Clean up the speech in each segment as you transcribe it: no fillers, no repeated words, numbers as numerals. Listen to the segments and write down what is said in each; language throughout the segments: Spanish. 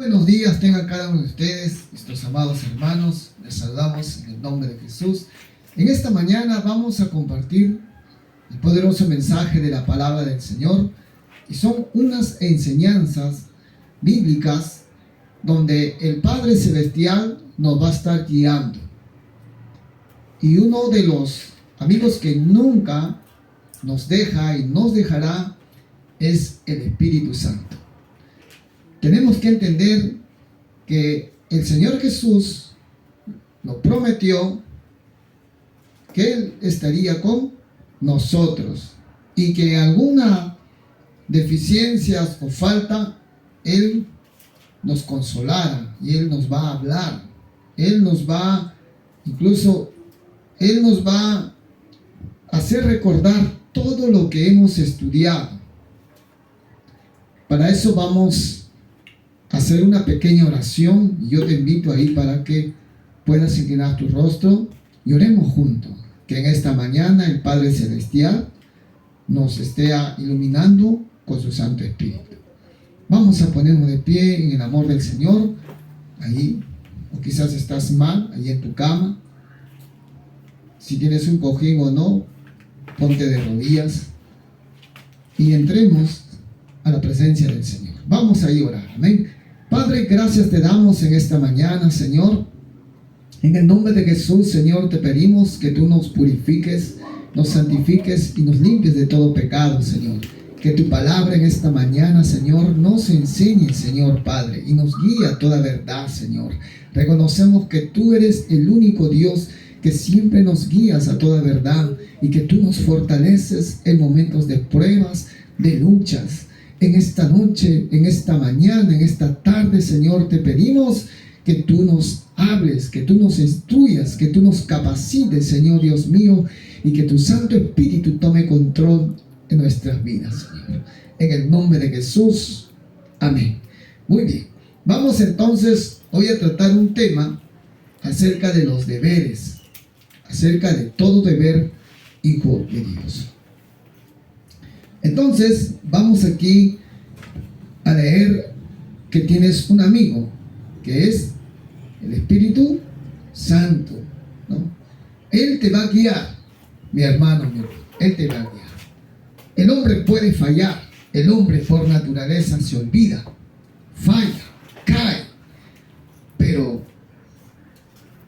Buenos días tengan cada uno de ustedes, nuestros amados hermanos. Les saludamos en el nombre de Jesús. En esta mañana vamos a compartir el poderoso mensaje de la palabra del Señor, y son unas enseñanzas bíblicas donde el Padre Celestial nos va a estar guiando. Y uno de los amigos que nunca nos deja y nos dejará es el Espíritu Santo. Tenemos que entender que el Señor Jesús nos prometió que Él estaría con nosotros y que alguna deficiencias o falta, Él nos consolara y Él nos va a hablar. Él nos va a hacer recordar todo lo que hemos estudiado. Para eso vamos a hacer una pequeña oración, y yo te invito ahí para que puedas inclinar tu rostro y oremos juntos. Que en esta mañana el Padre Celestial nos esté iluminando con su Santo Espíritu. Vamos a ponernos de pie en el amor del Señor, ahí, o quizás estás mal, ahí en tu cama. Si tienes un cojín o no, ponte de rodillas y entremos a la presencia del Señor. Vamos a orar, amén. Padre, gracias te damos en esta mañana, Señor. En el nombre de Jesús, Señor, te pedimos que tú nos purifiques, nos santifiques y nos limpies de todo pecado, Señor. Que tu palabra en esta mañana, Señor, nos enseñe, Señor Padre, y nos guíe a toda verdad, Señor. Reconocemos que tú eres el único Dios que siempre nos guías a toda verdad y que tú nos fortaleces en momentos de pruebas, de luchas. En esta noche, en esta mañana, en esta tarde, Señor, te pedimos que tú nos hables, que tú nos instruyas, que tú nos capacites, Señor Dios mío, y que tu Santo Espíritu tome control en nuestras vidas, Señor. En el nombre de Jesús, amén. Muy bien, vamos entonces hoy a tratar un tema acerca de los deberes, acerca de todo deber hijo de Dios. Entonces, vamos aquí a leer que tienes un amigo, que es el Espíritu Santo, ¿no? Él te va a guiar, mi hermano, Él te va a guiar. El hombre puede fallar, el hombre por naturaleza se olvida, falla, cae, pero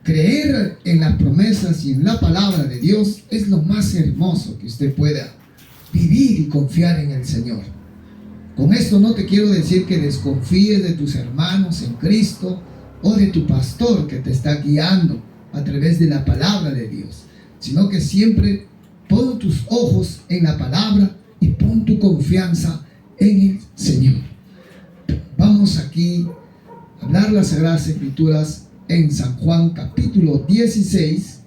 creer en las promesas y en la palabra de Dios es lo más hermoso que usted pueda vivir y confiar en el Señor. Con esto no te quiero decir que desconfíes de tus hermanos en Cristo o de tu pastor que te está guiando a través de la palabra de Dios, sino que siempre pon tus ojos en la palabra y pon tu confianza en el Señor. Vamos aquí a hablar las Sagradas Escrituras en San Juan capítulo 16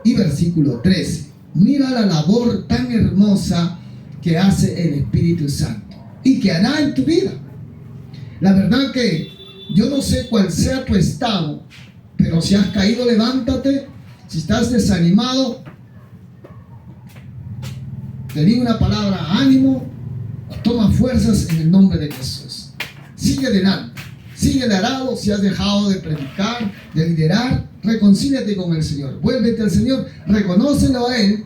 y versículo 13. Mira la labor tan hermosa que hace el Espíritu Santo y que hará en tu vida. La verdad que yo no sé cuál sea tu estado, pero si has caído, levántate. Si estás desanimado, te digo una palabra: ánimo, toma fuerzas en el nombre de Jesús. Sigue adelante, sigue de arado. Si has dejado de predicar, de liderar, reconcíliate con el Señor, vuélvete al Señor, reconócelo a Él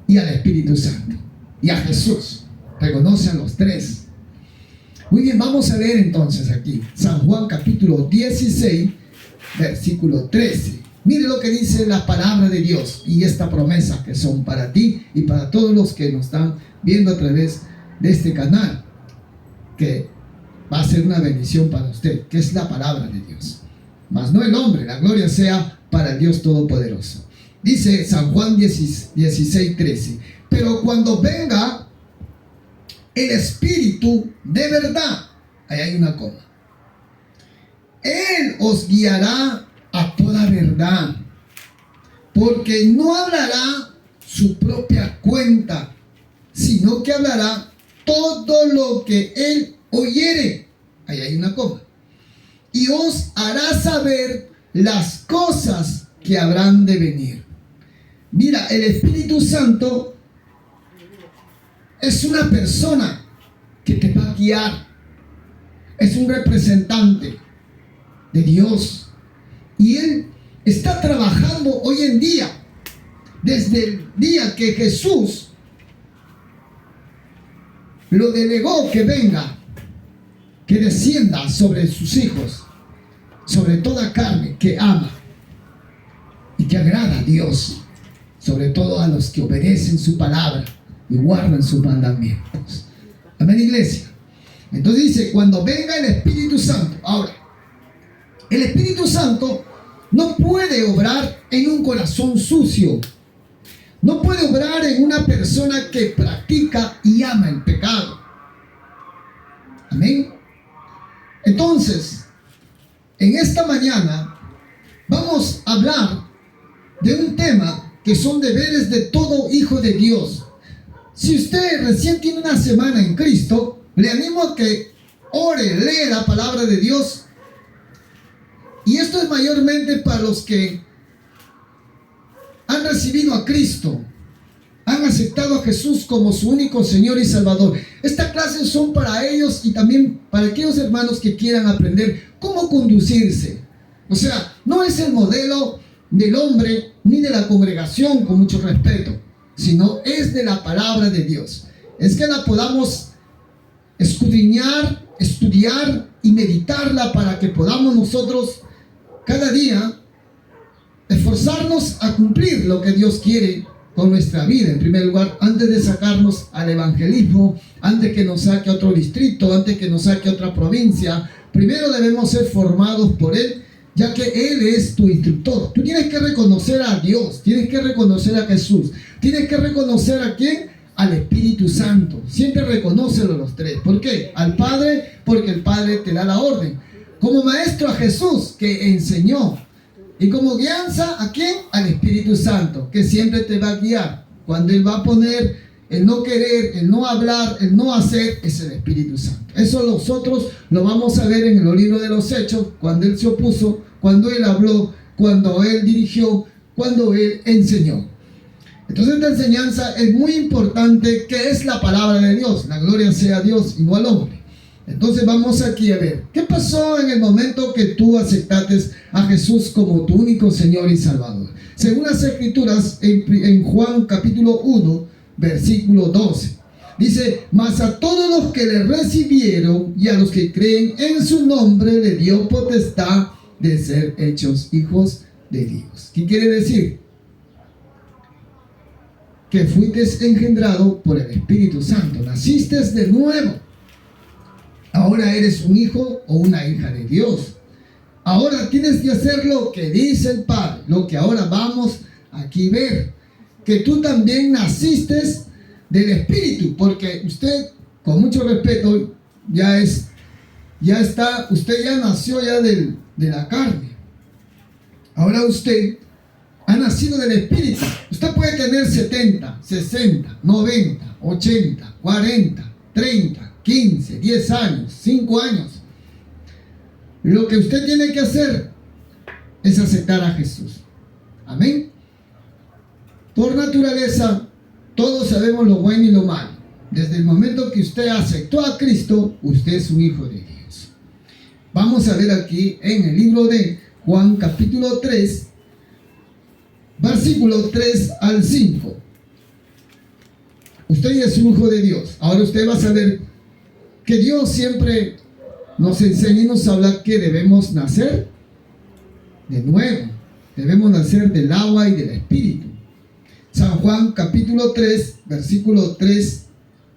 y al Espíritu Santo y a Jesús. Reconoce a los tres. Muy bien, vamos a leer entonces aquí San Juan capítulo 16 versículo 13. Mire lo que dice la palabra de Dios y esta promesa que son para ti y para todos los que nos están viendo a través de este canal, que va a ser una bendición para usted, que es la palabra de Dios, mas no el hombre. La gloria sea para el Dios Todopoderoso. Dice San Juan 16, 13. Pero cuando venga el Espíritu de verdad, ahí hay una coma, Él os guiará a toda verdad, porque no hablará su propia cuenta, sino que hablará todo lo que Él oyere. Ahí hay una coma. Y os hará saber las cosas que habrán de venir. Mira, el Espíritu Santo es una persona que te va a guiar. Es un representante. de Dios. Y Él está trabajando hoy en día, desde el día que Jesús lo delegó que venga, que descienda sobre sus hijos, sobre toda carne que ama y que agrada a Dios, sobre todo a los que obedecen su palabra y guardan sus mandamientos. Amén, iglesia. Entonces dice, cuando venga el Espíritu Santo. Ahora, el Espíritu Santo no puede obrar en un corazón sucio. No puede obrar en una persona que practica y ama el pecado. Amén. Entonces, en esta mañana vamos a hablar de un tema que son deberes de todo hijo de Dios. Si usted recién tiene una semana en Cristo, le animo a que ore, lea la palabra de Dios. Y esto es mayormente para los que han recibido a Cristo, han aceptado a Jesús como su único Señor y Salvador. Esta clase son para ellos y también para aquellos hermanos que quieran aprender cómo conducirse. O sea, no es el modelo del hombre ni de la congregación, con mucho respeto, sino es de la palabra de Dios. Es que la podamos escudriñar, estudiar y meditarla para que podamos nosotros cada día esforzarnos a cumplir lo que Dios quiere con nuestra vida. En primer lugar, antes de sacarnos al evangelismo, antes que nos saque a otro distrito, antes que nos saque a otra provincia, primero debemos ser formados por Él, ya que Él es tu instructor. Tú tienes que reconocer a Dios, tienes que reconocer a Jesús, tienes que reconocer a ¿quién? Al Espíritu Santo. Siempre reconócelo los tres. ¿Por qué? Al Padre, porque el Padre te da la orden. Como maestro a Jesús, que enseñó. Y como guianza, ¿a quién? Al Espíritu Santo, que siempre te va a guiar. Cuando Él va a poner el no querer, el no hablar, el no hacer, es el Espíritu Santo. Eso nosotros lo vamos a ver en el libro de los Hechos, cuando Él se opuso, cuando Él habló, cuando Él dirigió, cuando Él enseñó. Entonces esta enseñanza es muy importante, que es la palabra de Dios. La gloria sea a Dios y no al hombre. Entonces vamos aquí a ver, ¿qué pasó en el momento que tú aceptaste a Jesús como tu único Señor y Salvador? Según las Escrituras, en Juan capítulo 1, versículo 12, dice, mas a todos los que le recibieron y a los que creen en su nombre le dio potestad de ser hechos hijos de Dios. ¿Qué quiere decir? Que fuiste engendrado por el Espíritu Santo, naciste de nuevo. Ahora eres un hijo o una hija de Dios. Ahora tienes que hacer lo que dice el Padre, lo que ahora vamos aquí a ver. Que tú también naciste del Espíritu, porque usted, con mucho respeto, usted ya nació ya de la carne. Ahora usted ha nacido del Espíritu. Usted puede tener 70, 60, 90, 80, 40, 30, 15, 10 años, 5 años. Lo que usted tiene que hacer es aceptar a Jesús. Amén. Por naturaleza, todos sabemos lo bueno y lo malo. Desde el momento que usted aceptó a Cristo, usted es un hijo de Dios. Vamos a ver aquí en el libro de Juan capítulo 3, versículo 3 al 5. Usted es un hijo de Dios. Ahora usted va a saber que Dios siempre nos enseña y nos habla que debemos nacer de nuevo. Debemos nacer del agua y del Espíritu. San Juan capítulo 3, versículo 3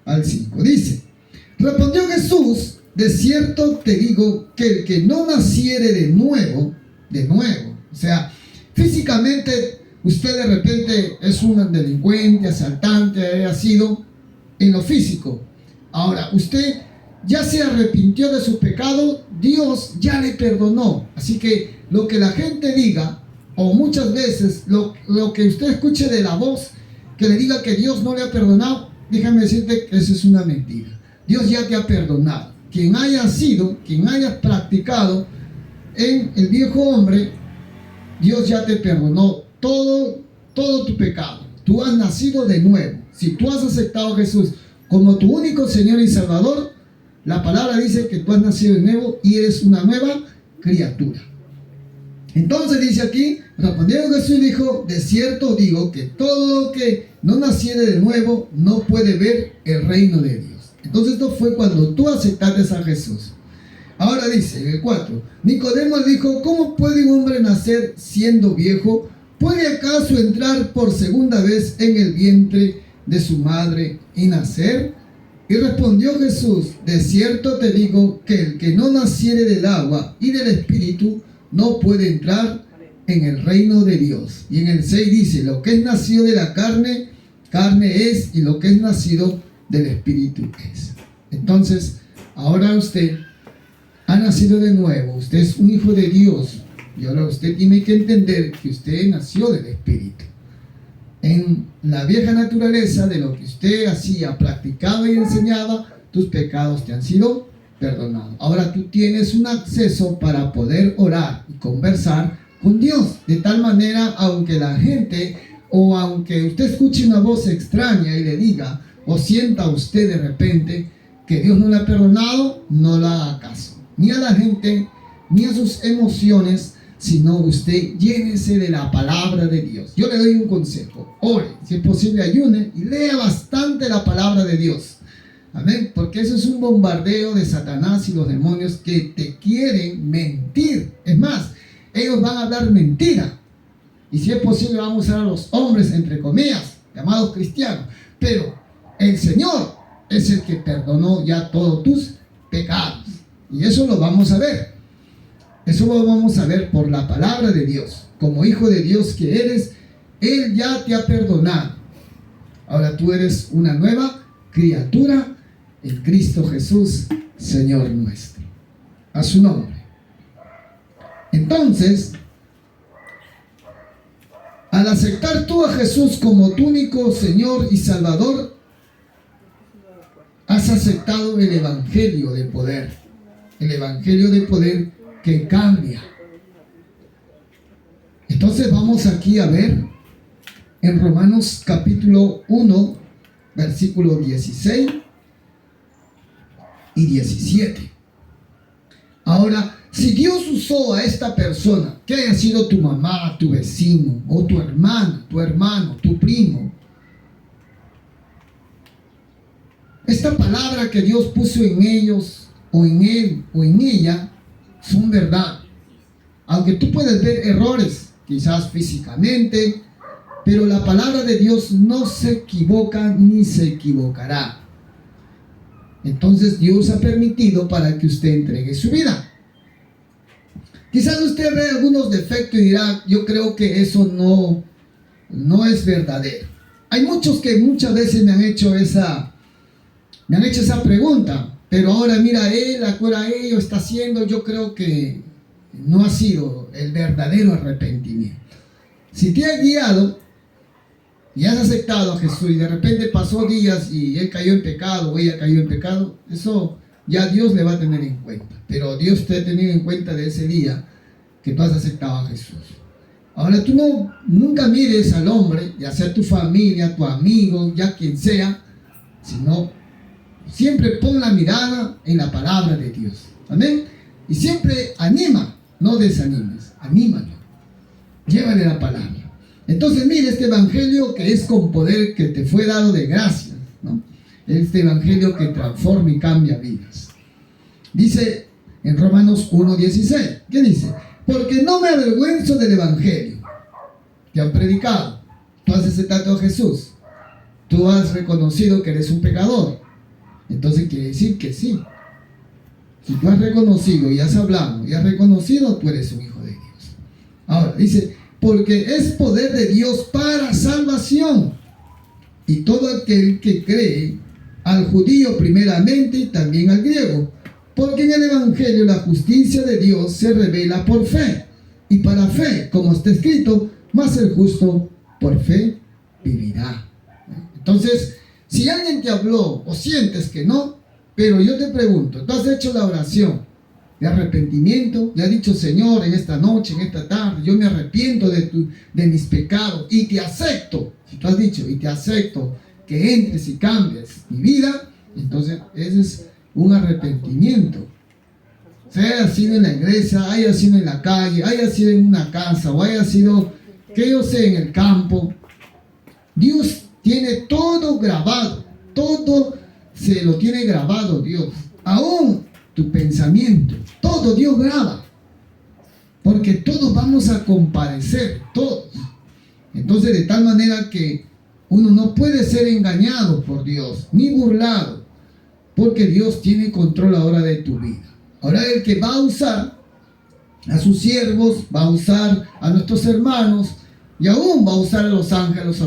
al 5. Dice, respondió Jesús, de cierto te digo que el que no naciere de nuevo, o sea, físicamente usted de repente es un delincuente, asaltante, ha sido en lo físico. Ahora, usted ya se arrepintió de su pecado, Dios ya le perdonó. Así que lo que la gente diga, o muchas veces lo que usted escuche de la voz que le diga que Dios no le ha perdonado, déjame decirte que eso es una mentira. Dios ya te ha perdonado. Quien hayas practicado en el viejo hombre, Dios ya te perdonó todo tu pecado. Tú has nacido de nuevo. Si tú has aceptado a Jesús como tu único Señor y Salvador, la palabra dice que tú has nacido de nuevo y eres una nueva criatura. Entonces dice aquí, respondiendo Jesús dijo, de cierto digo que todo lo que no naciere de nuevo no puede ver el reino de Dios. Entonces esto fue cuando tú aceptaste a Jesús. Ahora dice en el 4, Nicodemo dijo, ¿cómo puede un hombre nacer siendo viejo? ¿Puede acaso entrar por segunda vez en el vientre de su madre y nacer? Y respondió Jesús, de cierto te digo que el que no naciere del agua y del espíritu no puede entrar en el reino de Dios. Y en el 6 dice, lo que es nacido de la carne, carne es, y lo que es nacido del espíritu es. Entonces, ahora usted ha nacido de nuevo, usted es un hijo de Dios, y ahora usted tiene que entender que usted nació del espíritu. En la vieja naturaleza de lo que usted hacía, practicaba y enseñaba, tus pecados te han sido perdonados. Ahora tú tienes un acceso para poder orar y conversar con Dios. De tal manera, aunque la gente o aunque usted escuche una voz extraña y le diga o sienta usted de repente que Dios no le ha perdonado, no le haga caso. Ni a la gente, ni a sus emociones, sino usted llénese de la palabra de Dios. Yo le doy un consejo: ore, si es posible ayune y lea bastante la palabra de Dios. Amén, porque eso es un bombardeo de Satanás y los demonios que te quieren mentir. Es más, ellos van a hablar mentira. Y si es posible vamos a usar a los hombres, entre comillas, llamados cristianos. Pero el Señor es el que perdonó ya todos tus pecados. Y eso lo vamos a ver. Eso lo vamos a ver por la palabra de Dios. Como hijo de Dios que eres, Él ya te ha perdonado. Ahora tú eres una nueva criatura en Cristo Jesús, Señor nuestro. A su nombre. Entonces, al aceptar tú a Jesús como tu único Señor y Salvador, has aceptado el Evangelio de poder. El Evangelio de poder que cambia. Entonces vamos aquí a ver en Romanos capítulo 1, versículo 16 y 17. Ahora, si Dios usó a esta persona, que haya sido tu mamá, tu vecino, o tu hermana, tu hermano, tu primo, esta palabra que Dios puso en ellos, o en él, o en ella, son verdad. Aunque tú puedes ver errores, quizás físicamente, pero la palabra de Dios no se equivoca ni se equivocará. Entonces Dios ha permitido para que usted entregue su vida. Quizás usted ve algunos defectos y dirá, yo creo que eso no es verdadero. Hay muchos que muchas veces me han hecho esa pregunta, pero ahora mira él, ahora ello está haciendo, yo creo que no ha sido el verdadero arrepentimiento. Si te has guiado y has aceptado a Jesús y de repente pasó días y él cayó en pecado o ella cayó en pecado, eso ya Dios le va a tener en cuenta. Pero Dios te ha tenido en cuenta de ese día que tú has aceptado a Jesús. Ahora tú nunca mires al hombre, ya sea tu familia, tu amigo, ya quien sea, sino siempre pon la mirada en la palabra de Dios. Amén. Y siempre anima, no desanimes, anímalo. Llévale la palabra. Entonces mire este evangelio que es con poder, que te fue dado de gracia, ¿no? Este evangelio que transforma y cambia vidas. Dice en Romanos 1:16. ¿Qué dice? Porque no me avergüenzo del evangelio que han predicado. Tú has aceptado a Jesús. Tú has reconocido que eres un pecador. Entonces quiere decir que sí. Si tú has reconocido y has hablado y has reconocido, tú eres un hijo de Dios. Ahora dice, porque es poder de Dios para salvación. Y todo aquel que cree, al judío primeramente y también al griego. Porque en el evangelio la justicia de Dios se revela por fe. Y para fe, como está escrito, mas el justo por fe vivirá. Entonces, si alguien te habló o sientes que no, pero yo te pregunto, tú has hecho la oración de arrepentimiento, le has dicho, Señor, en esta noche, en esta tarde, yo me arrepiento de mis pecados y te acepto. Si tú has dicho, y te acepto que entres y cambies mi vida, entonces ese es un arrepentimiento. Sea haya sido en la iglesia, haya sido en la calle, haya sido en una casa o haya sido, que yo sé, en el campo. Dios tiene todo grabado, todo se lo tiene grabado Dios. Aún tu pensamiento, todo Dios graba. Porque todos vamos a comparecer, todos. Entonces, de tal manera que uno no puede ser engañado por Dios, ni burlado, porque Dios tiene control ahora de tu vida. Ahora el que va a usar a sus siervos, va a usar a nuestros hermanos, y aún va a usar a los ángeles,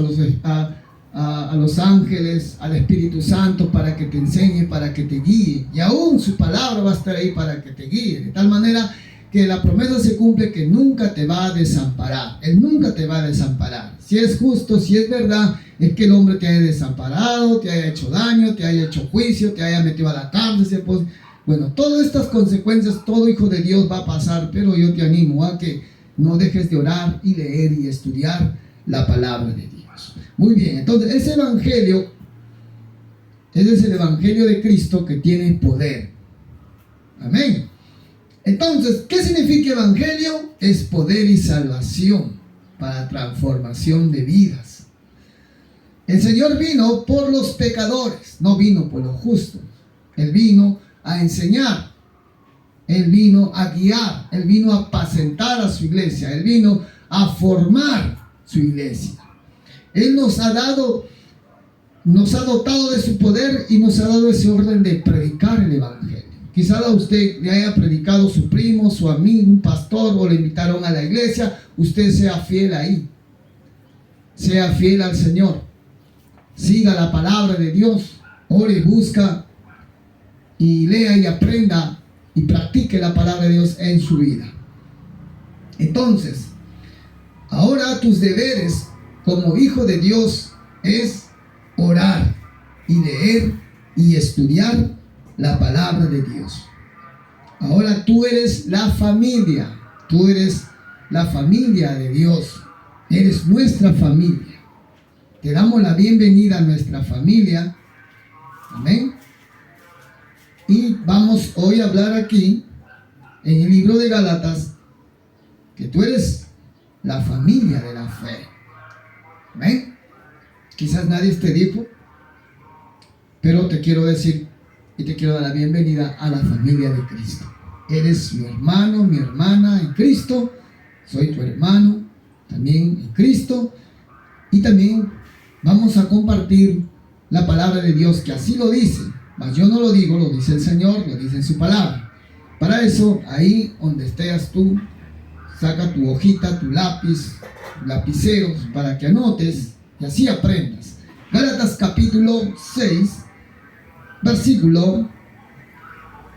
a los ángeles, al Espíritu Santo para que te enseñe, para que te guíe. Y aún su palabra va a estar ahí para que te guíe. De tal manera que la promesa se cumple, que nunca te va a desamparar. Él nunca te va a desamparar. Si es justo, si es verdad, es que el hombre te haya desamparado, te haya hecho daño, te haya hecho juicio, te haya metido a la cárcel. Bueno, todas estas consecuencias, todo hijo de Dios va a pasar, pero yo te animo a que no dejes de orar y leer y estudiar la palabra de Dios. Muy bien, entonces ese evangelio es el evangelio de Cristo que tiene poder. Amén. Entonces, ¿qué significa evangelio? Es poder y salvación para transformación de vidas. El Señor vino por los pecadores, no vino por los justos. Él vino a enseñar, Él vino a guiar, Él vino a apacentar a su iglesia, Él vino a formar su iglesia. Él nos ha dotado de su poder y nos ha dado ese orden de predicar el evangelio. Quizás a usted le haya predicado su primo, su amigo, un pastor, o le invitaron a la iglesia. Usted sea fiel ahí, sea fiel al Señor, siga la palabra de Dios, ore, busca y lea y aprenda y practique la palabra de Dios en su vida. Entonces, ahora tus deberes como hijo de Dios es orar y leer y estudiar la palabra de Dios. Ahora tú eres la familia de Dios, eres nuestra familia. Te damos la bienvenida a nuestra familia. Amén. Y vamos hoy a hablar aquí, en el libro de Gálatas, que tú eres la familia de la fe. Amén. Quizás nadie te dijo, pero te quiero decir y te quiero dar la bienvenida a la familia de Cristo. Eres mi hermano, mi hermana en Cristo. Soy tu hermano también en Cristo. Y también vamos a compartir la palabra de Dios, que así lo dice. Mas yo no lo digo, lo dice el Señor, lo dice en su palabra. Para eso, ahí donde estés tú, saca tu hojita, tu lápiz, lapiceros, para que anotes y así aprendas. Gálatas capítulo 6, versículo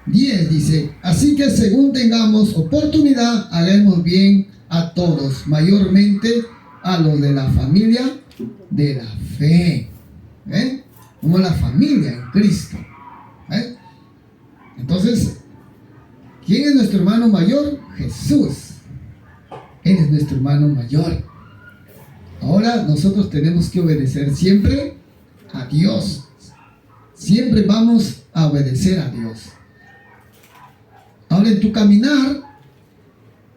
10 dice: así que según tengamos oportunidad, hagamos bien a todos, mayormente a los de la familia de la fe. ¿Ven? Como la familia en Cristo. ¿Ven? Entonces, ¿quién es nuestro hermano mayor? Jesús. Él es nuestro hermano mayor. Ahora nosotros tenemos que obedecer siempre a Dios. Siempre vamos a obedecer a Dios. Ahora en tu caminar,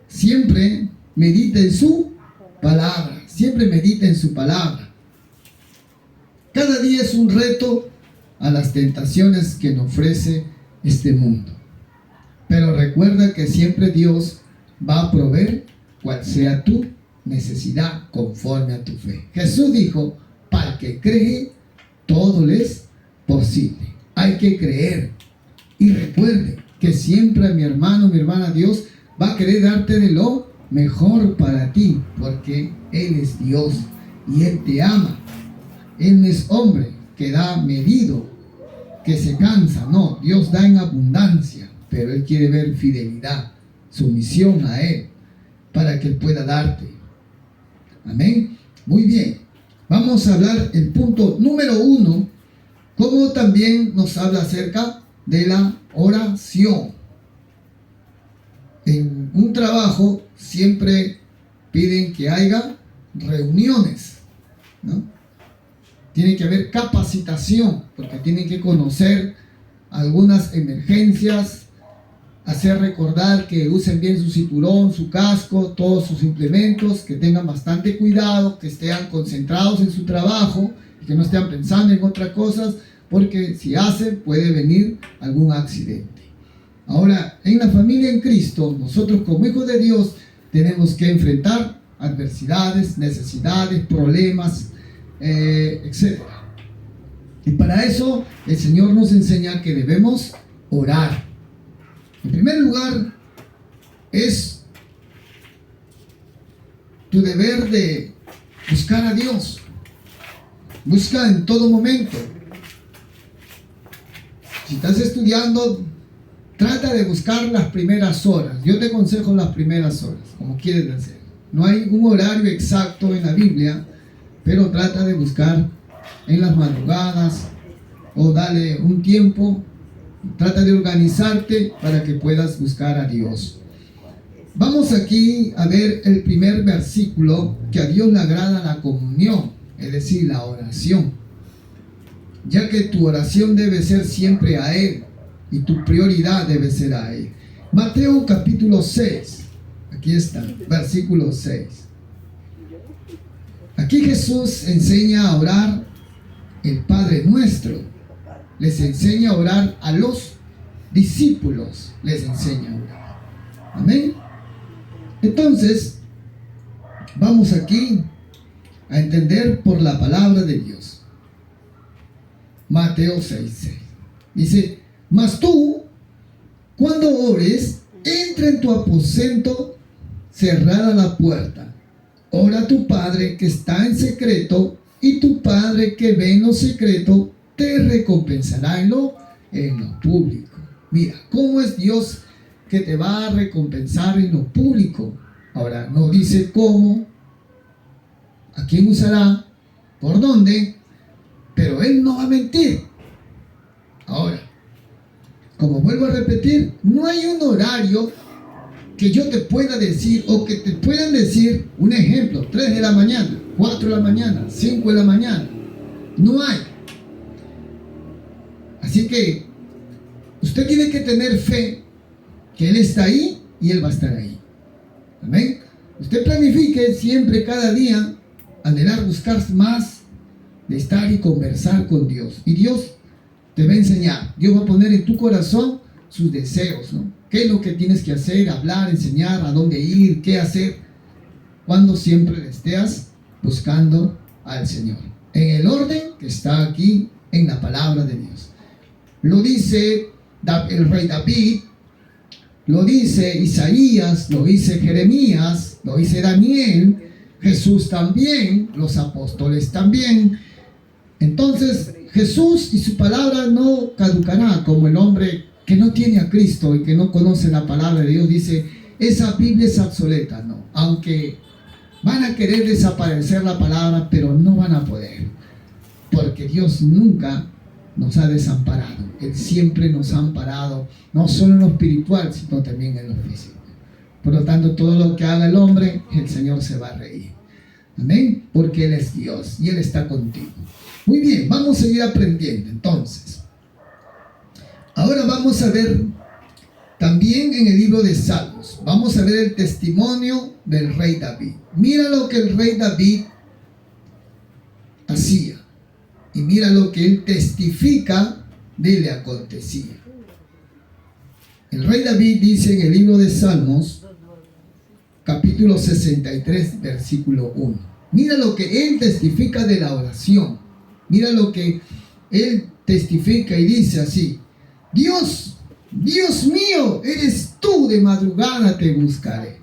siempre medita en su palabra. Siempre medita en su palabra. Cada día es un reto a las tentaciones que nos ofrece este mundo. Pero recuerda que siempre Dios va a proveer cual sea tu necesidad conforme a tu fe. Jesús dijo: para el que cree, todo le es posible. Hay que creer. Y recuerde que siempre, mi hermano, mi hermana, Dios va a querer darte de lo mejor para ti, porque Él es Dios y Él te ama. Él no es hombre que da medido, que se cansa. No, Dios da en abundancia, pero Él quiere ver fidelidad, sumisión a Él, para que Él pueda darte. Amén. Muy bien. Vamos a hablar el punto número 1, como también nos habla acerca de la oración. En un trabajo siempre piden que haya reuniones, ¿no? Tiene que haber capacitación, porque tienen que conocer algunas emergencias, hacer recordar que usen bien su cinturón, su casco, todos sus implementos, que tengan bastante cuidado, que estén concentrados en su trabajo y que no estén pensando en otras cosas, porque si hacen puede venir algún accidente. Ahora, en la familia en Cristo, nosotros como hijos de Dios tenemos que enfrentar adversidades, necesidades, problemas, etc. Y para eso el Señor nos enseña que debemos orar. En primer lugar, es tu deber de buscar a Dios. Busca en todo momento. Si estás estudiando, trata de buscar las primeras horas. Yo te aconsejo las primeras horas, como quieres hacer. No hay un horario exacto en la Biblia, pero trata de buscar en las madrugadas o dale un tiempo. Trata de organizarte para que puedas buscar a Dios. Vamos aquí a ver el primer versículo, que a Dios le agrada la comunión, es decir, la oración. Ya que tu oración debe ser siempre a Él y tu prioridad debe ser a Él. Mateo capítulo 6, aquí está, versículo 6. Aquí Jesús enseña a orar el Padre Nuestro. Les enseña a orar a los discípulos, les enseña a orar. Amén. Entonces, vamos aquí a entender por la palabra de Dios. Mateo 6:6. Dice, mas tú, cuando ores, entra en tu aposento, cerrada la puerta. Ora a tu Padre que está en secreto, y tu Padre que ve en lo secreto te recompensará en lo público. Mira, ¿cómo es Dios que te va a recompensar en lo público? Ahora, no dice cómo, a quién usará, por dónde, pero Él no va a mentir. Ahora, como vuelvo a repetir, no hay un horario que yo te pueda decir o que te puedan decir, un ejemplo, 3 de la mañana, 4 de la mañana, 5 de la mañana. No hay. Así que usted tiene que tener fe que Él está ahí y Él va a estar ahí. Amén. Usted planifique siempre, cada día, anhelar buscar más de estar y conversar con Dios. Y Dios te va a enseñar. Dios va a poner en tu corazón sus deseos, ¿no? ¿Qué es lo que tienes que hacer? Hablar, enseñar, a dónde ir, qué hacer. Cuando siempre le estés buscando al Señor. En el orden que está aquí en la palabra de Dios. Lo dice el rey David, lo dice Isaías, lo dice Jeremías, lo dice Daniel, Jesús también, los apóstoles también. Entonces Jesús y su palabra no caducará, como el hombre que no tiene a Cristo y que no conoce la palabra de Dios dice, esa Biblia es obsoleta. No, aunque van a querer desaparecer la palabra, pero no van a poder, porque Dios nunca nos ha desamparado. Él siempre nos ha amparado, no solo en lo espiritual, sino también en lo físico. Por lo tanto, todo lo que haga el hombre, el Señor se va a reír. Amén, porque Él es Dios y Él está contigo. Muy bien, vamos a seguir aprendiendo entonces. Ahora vamos a ver también en el libro de Salmos, vamos a ver el testimonio del rey David. Mira lo que el rey David hacía. Y mira lo que él testifica de le acontecía. El rey David dice en el libro de Salmos, capítulo 63, versículo 1. Mira lo que él testifica de la oración. Mira lo que él testifica y dice así. Dios, Dios mío, eres tú, de madrugada te buscaré.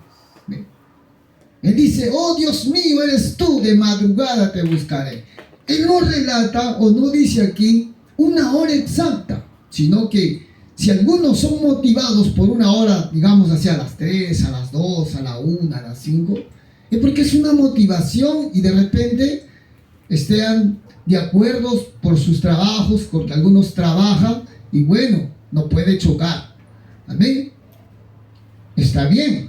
Él dice, oh Dios mío, eres tú, de madrugada te buscaré. Él no relata o no dice aquí una hora exacta, sino que si algunos son motivados por una hora, digamos hacia las 3, a las 2, a la 1, a las 5, es porque es una motivación y de repente estén de acuerdo por sus trabajos, porque algunos trabajan y bueno, no puede chocar. Amén. Está bien.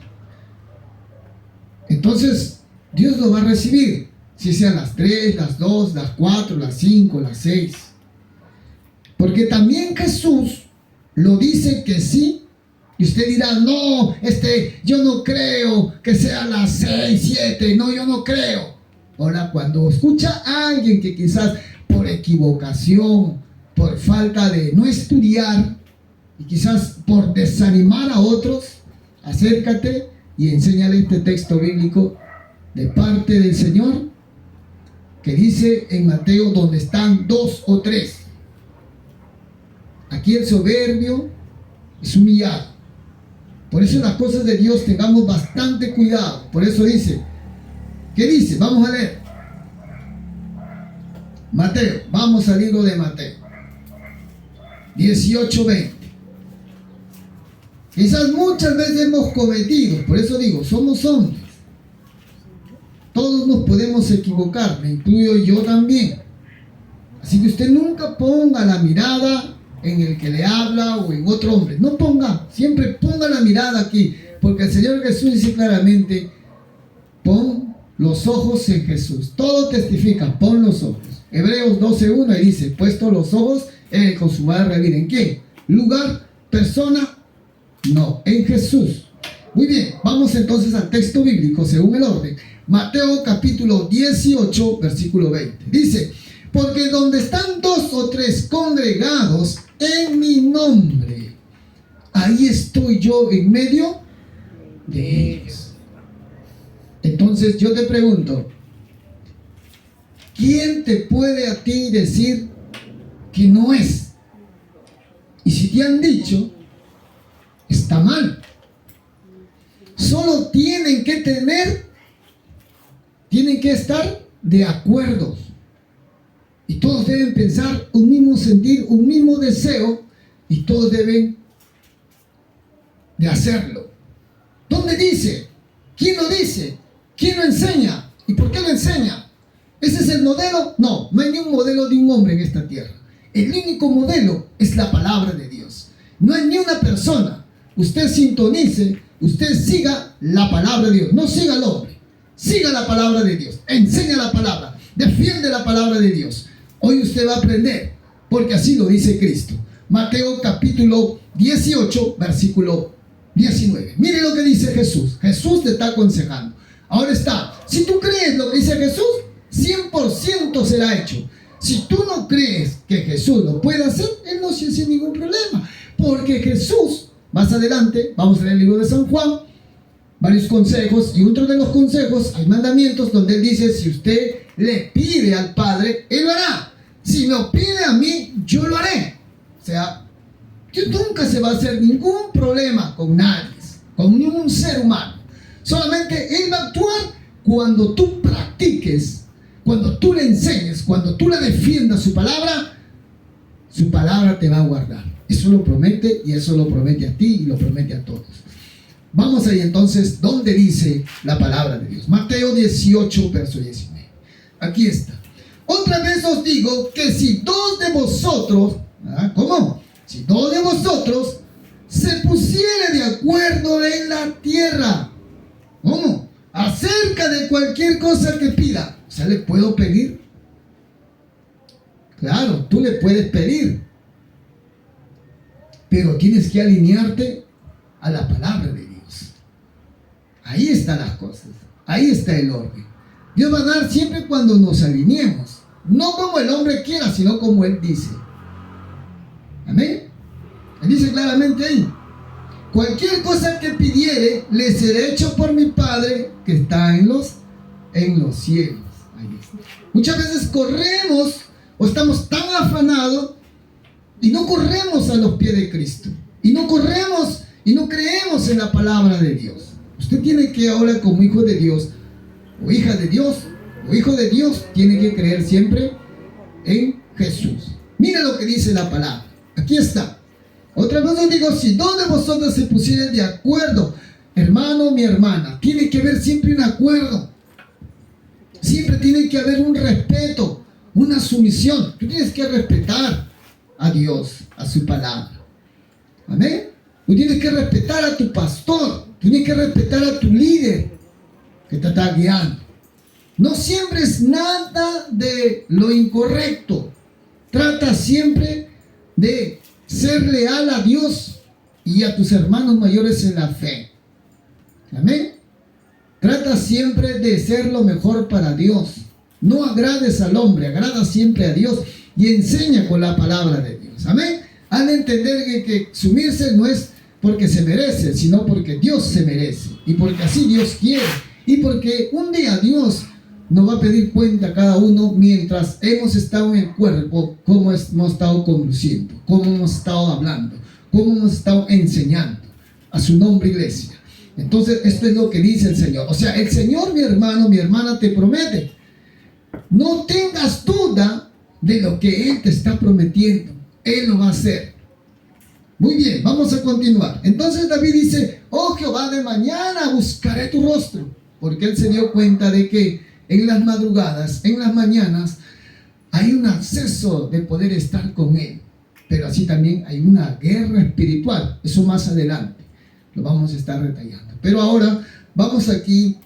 Entonces, Dios lo va a recibir. Si sean las 3, las 2, las 4, las 5, las 6. Porque también Jesús lo dice que sí Y usted dirá, no, yo no creo que sea las 6, 7, no, yo no creo. Ahora, cuando escucha a alguien que quizás por equivocación, por falta de no estudiar, y quizás por desanimar a otros, acércate y enséñale este texto bíblico de parte del Señor, que dice en Mateo, donde están 2 o 3. Aquí el soberbio es humillado. Por eso en las cosas de Dios tengamos bastante cuidado. Por eso dice, ¿qué dice? Vamos a leer. Mateo, vamos al libro de Mateo 18:20. Quizás muchas veces hemos cometido, por eso digo, somos hombres. Todos nos podemos equivocar, me incluyo yo también. Así que usted nunca ponga la mirada en el que le habla o en otro hombre. No ponga, siempre ponga la mirada aquí, porque el Señor Jesús dice claramente, pon los ojos en Jesús. Todo testifica, pon los ojos. Hebreos 12:1 y dice, puesto los ojos en el consumado revivir. ¿En quién? ¿Lugar? ¿Persona? No, en Jesús. Muy bien, vamos entonces al texto bíblico según el orden. Mateo capítulo 18, versículo 20. Dice, porque donde están 2 o 3 congregados en mi nombre, ahí estoy yo en medio de ellos. Entonces yo te pregunto, ¿quién te puede a ti decir que no es? Y si te han dicho, está mal. Solo tienen que estar de acuerdo. Y todos deben pensar un mismo sentir, un mismo deseo, y todos deben de hacerlo. ¿Dónde dice? ¿Quién lo dice? ¿Quién lo enseña? ¿Y por qué lo enseña? ¿Ese es el modelo? No, no hay ni un modelo de un hombre en esta tierra. El único modelo es la palabra de Dios. No hay ni una persona. Usted sintonice, usted siga la palabra de Dios. No siga al hombre, siga la palabra de Dios. Enseña la palabra, defiende la palabra de Dios. Hoy usted va a aprender, porque así lo dice Cristo. Mateo capítulo 18, versículo 19. Mire lo que dice Jesús. Jesús te está aconsejando. Ahora está, si tú crees lo que dice Jesús, 100% será hecho. Si tú no crees que Jesús lo puede hacer, Él no se hace ningún problema. Porque Jesús, más adelante, vamos a leer el libro de San Juan, varios consejos, y otro de los consejos, hay mandamientos donde Él dice, si usted le pide al Padre, Él lo hará. Si me pide a mí, yo lo haré. O sea, nunca se va a hacer ningún problema con nadie, con ningún ser humano. Solamente Él va a actuar cuando tú practiques, cuando tú le enseñes, cuando tú le defiendas su palabra te va a guardar. Eso lo promete, y eso lo promete a ti y lo promete a todos. Vamos ahí entonces, ¿dónde dice la palabra de Dios? Mateo 18, verso 19. Aquí está. Otra vez os digo que si 2 de vosotros, ¿cómo? Si 2 de vosotros se pusiere de acuerdo en la tierra, ¿cómo? Acerca de cualquier cosa que pida. O sea, ¿le puedo pedir? Claro, tú le puedes pedir, pero tienes que alinearte a la palabra de Dios. Ahí están las cosas, ahí está el orden. Dios va a dar siempre cuando nos alineemos, no como el hombre quiera, sino como Él dice. Amén. Él dice claramente ahí, cualquier cosa que pidiere, le será hecho por mi Padre que está en los cielos. Ahí está. Muchas veces corremos o estamos tan afanados y no corremos a los pies de Cristo, y no corremos y no creemos en la palabra de Dios. Usted tiene que ahora, como hijo de Dios o hija de Dios o hijo de Dios, tiene que creer siempre en Jesús. Mira lo que dice la palabra. Aquí está. Otra vez os digo, si 2 de vosotros se pusieren de acuerdo, hermano, mi hermana, tiene que haber siempre un acuerdo. Siempre tiene que haber un respeto, una sumisión. Tú tienes que respetar a Dios, a su palabra. Amén. Tú tienes que respetar a tu pastor. Tú tienes que respetar a tu líder que te está guiando. No siembres nada de lo incorrecto. Trata siempre de ser leal a Dios y a tus hermanos mayores en la fe. Amén. Trata siempre de ser lo mejor para Dios. No agrades al hombre, agrada siempre a Dios y enseña con la palabra de Dios. Amén. Han de entender que sumirse no es porque se merece, sino porque Dios se merece y porque así Dios quiere y porque un día Dios nos va a pedir cuenta a cada uno mientras hemos estado en el cuerpo, cómo hemos estado conduciendo, cómo hemos estado hablando, cómo hemos estado enseñando a su nombre, iglesia. Entonces esto es lo que dice el Señor. O sea, el Señor, mi hermano, mi hermana, te promete. No tengas duda de lo que Él te está prometiendo. Él lo va a hacer. Muy bien, vamos a continuar. Entonces David dice: oh Jehová, de mañana buscaré tu rostro. Porque él se dio cuenta de que en las madrugadas, en las mañanas, hay un acceso de poder estar con Él. Pero así también hay una guerra espiritual. Eso más adelante lo vamos a estar detallando. Pero ahora vamos aquí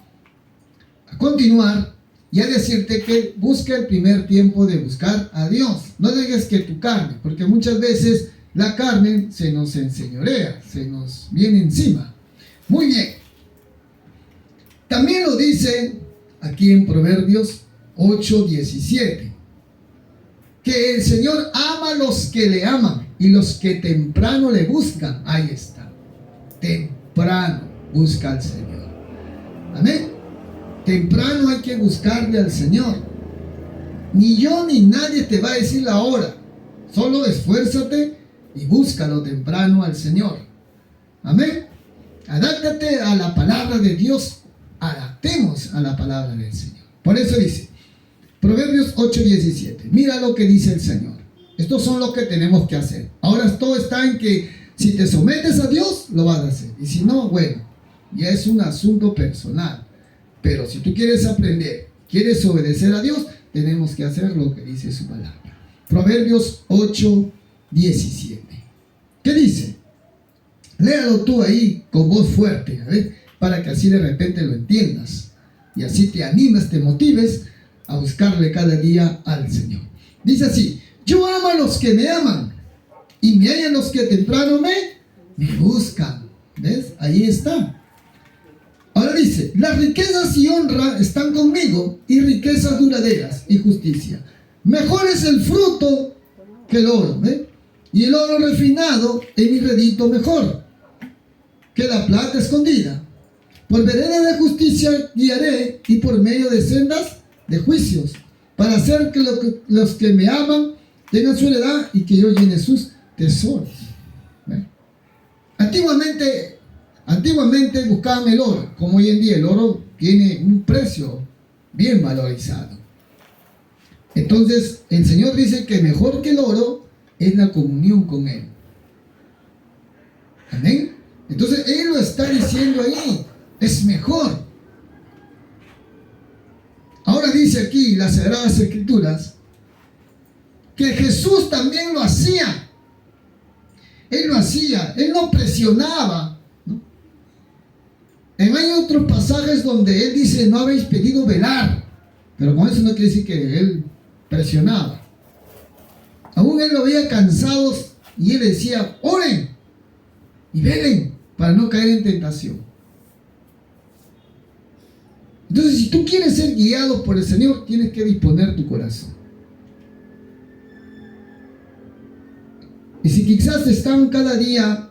a continuar y a decirte que busca el primer tiempo de buscar a Dios. No dejes que tu carne, porque muchas veces la carne se nos enseñorea, se nos viene encima. Muy bien. También lo dice aquí en Proverbios 8:17, que el Señor ama a los que le aman y los que temprano le buscan. Ahí está. Temprano busca al Señor. Amén. Temprano hay que buscarle al Señor. Ni yo ni nadie te va a decir la hora. Solo esfuérzate y búscalo temprano al Señor. Amén. Adáptate a la palabra de Dios. Adaptemos a la palabra del Señor. Por eso dice Proverbios 8:17. Mira lo que dice el Señor. Estos son lo que tenemos que hacer. Ahora todo está en que si te sometes a Dios, lo vas a hacer. Y si no, bueno, ya es un asunto personal. Pero si tú quieres aprender, quieres obedecer a Dios, tenemos que hacer lo que dice su palabra. Proverbios 8:17. ¿Qué dice? Léalo tú ahí con voz fuerte, para que así de repente lo entiendas. Y así te animas, te motives a buscarle cada día al Señor. Dice así: yo amo a los que me aman y me hallan los que temprano me buscan. ¿Ves? Ahí está. Ahora dice: las riquezas y honra están conmigo, y riquezas duraderas y justicia. Mejor es el fruto que el oro, y el oro refinado en mi redito mejor que la plata escondida. Por vereda de justicia guiaré, y por medio de sendas de juicios, para hacer que los que me aman tengan su heredad y que yo llene sus tesoros. Antiguamente buscaban el oro, como hoy en día el oro tiene un precio bien valorizado. Entonces el Señor dice que mejor que el oro es la comunión con Él. Amén. Entonces Él lo está diciendo ahí, es mejor. Ahora dice aquí las Sagradas Escrituras que Jesús también lo hacía. Él lo hacía, Él no presionaba, ¿no? Hay otros pasajes donde Él dice: no habéis pedido velar, pero con eso no quiere decir que Él presionaba. Aún Él lo veía cansados y Él decía: oren y velen para no caer en tentación. Entonces, si tú quieres ser guiado por el Señor, tienes que disponer tu corazón. Y si quizás te están cada día,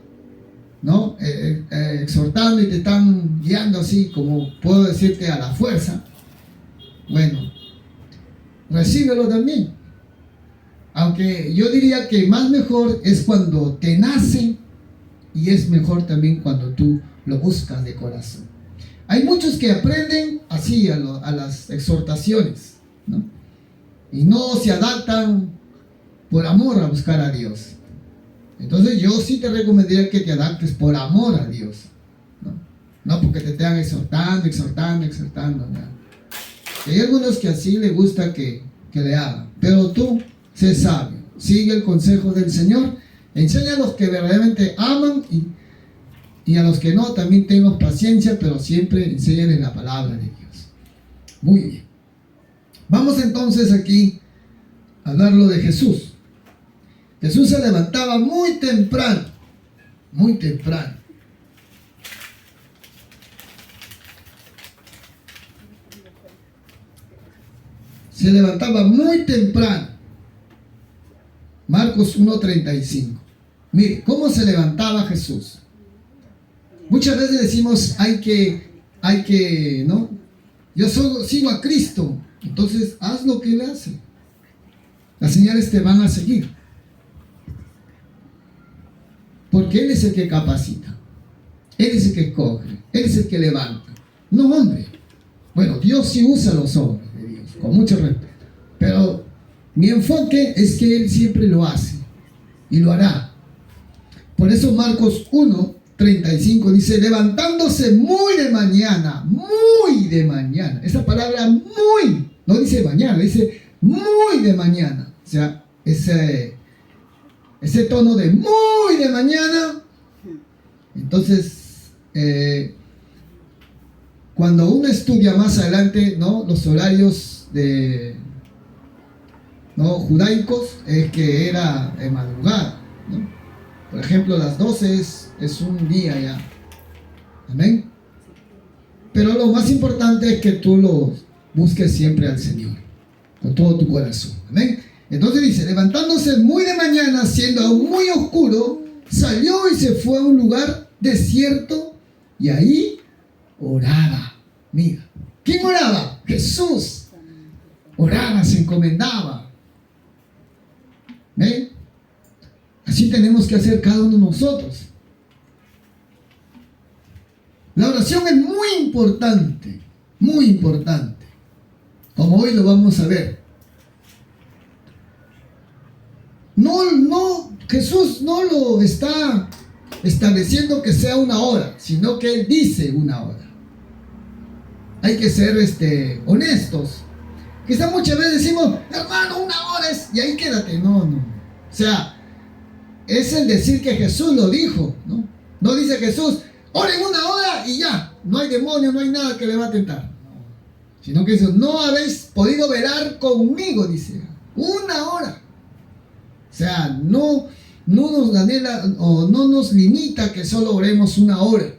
¿no? Exhortando y te están guiando así, como puedo decirte, a la fuerza, bueno, recíbelo también. Aunque yo diría que más mejor es cuando te nace, y es mejor también cuando tú lo buscas de corazón. Hay muchos que aprenden así a las exhortaciones, ¿no? Y no se adaptan por amor a buscar a Dios. Entonces yo sí te recomendaría que te adaptes por amor a Dios, no porque te estén exhortando. ¿No? Hay algunos que así le gusta que le hagan, pero tú sé sabio, sigue el consejo del Señor, enseña a los que verdaderamente aman y a los que no, también tengan paciencia, pero siempre enséñales la palabra de Dios. Muy bien. Vamos entonces aquí a hablar lo de Jesús. Jesús se levantaba muy temprano muy temprano. Se levantaba muy temprano. Marcos 1:35. Mire, ¿cómo se levantaba Jesús? Muchas veces decimos, hay que, ¿no? Yo sigo a Cristo. Entonces, haz lo que Él hace. Las señales te van a seguir. Porque Él es el que capacita. Él es el que escoge. Él es el que levanta. No hombre. Bueno, Dios sí usa a los hombres de Dios, con mucho respeto. Pero mi enfoque es que Él siempre lo hace. Y lo hará. Por eso Marcos 1:35 dice, levantándose muy de mañana. Muy de mañana. Esa palabra muy, no dice mañana, dice muy de mañana. O sea, ese tono de muy de mañana. Entonces, cuando uno estudia más adelante, ¿no?, los horarios judaicos, es que era de madrugada, ¿no? Por ejemplo, las 12 es un día ya. Amén. Pero lo más importante es que tú lo busques siempre al Señor, con todo tu corazón. Amén. Entonces dice, levantándose muy de mañana, siendo aún muy oscuro, salió y se fue a un lugar desierto y ahí oraba. Mira, ¿quién oraba? Jesús. Oraba, se encomendaba. ¿Ven? Así tenemos que hacer cada uno de nosotros. La oración es muy importante, como hoy lo vamos a ver. Jesús no lo está estableciendo que sea una hora, sino que Él dice una hora. Hay que ser honestos. Quizá muchas veces decimos, hermano, una hora es, y ahí quédate. No. O sea, es el decir que Jesús lo dijo, ¿no? No dice Jesús, oren una hora y ya, no hay demonio, no hay nada que le va a tentar. No. Sino que dice, no habéis podido velar conmigo, dice, una hora. O sea, no nos anhela o no nos limita que solo oremos una hora.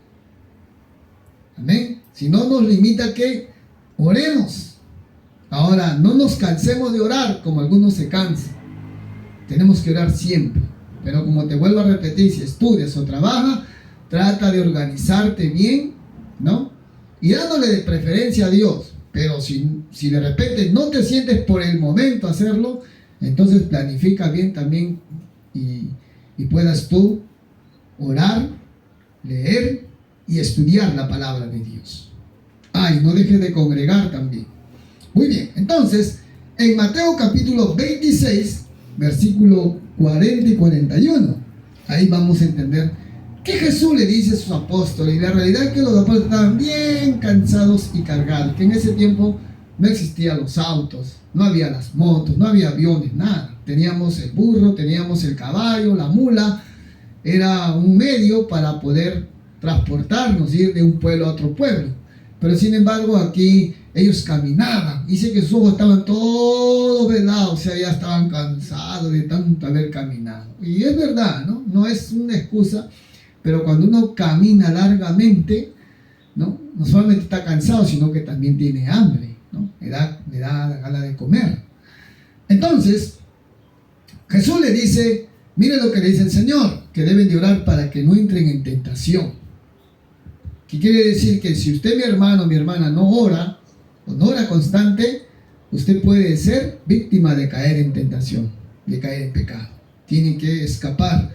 Amén. Sino nos limita que oremos. Ahora, no nos cansemos de orar como algunos se cansan. Tenemos que orar siempre. Pero como te vuelvo a repetir, si estudias o trabajas, trata de organizarte bien, ¿no? Y dándole de preferencia a Dios. Pero si de repente no te sientes por el momento hacerlo, entonces planifica bien también y puedas tú orar, leer y estudiar la palabra de Dios. Y no dejes de congregar también. Muy bien, entonces, en Mateo capítulo 26, versículo 40 y 41, ahí vamos a entender que Jesús le dice a sus apóstoles, y la realidad es que los apóstoles estaban bien cansados y cargados, que en ese tiempo no existían los autos, no había las motos, no había aviones, nada. Teníamos el burro, teníamos el caballo, la mula, era un medio para poder transportarnos, ir de un pueblo a otro pueblo. Pero sin embargo aquí ellos caminaban. Dice que sus ojos estaban todos velados, o sea, ya estaban cansados de tanto haber caminado. Y es verdad, ¿no? No es una excusa, pero cuando uno camina largamente, ¿no? No solamente está cansado, sino que también tiene hambre, ¿no? Le da ganas de comer. Entonces, Jesús le dice, mire lo que le dice el Señor, que deben de orar para que no entren en tentación. ¿Qué quiere decir? Que si usted, mi hermano, mi hermana, no ora, o no ora constante, usted puede ser víctima de caer en tentación, de caer en pecado. Tiene que escapar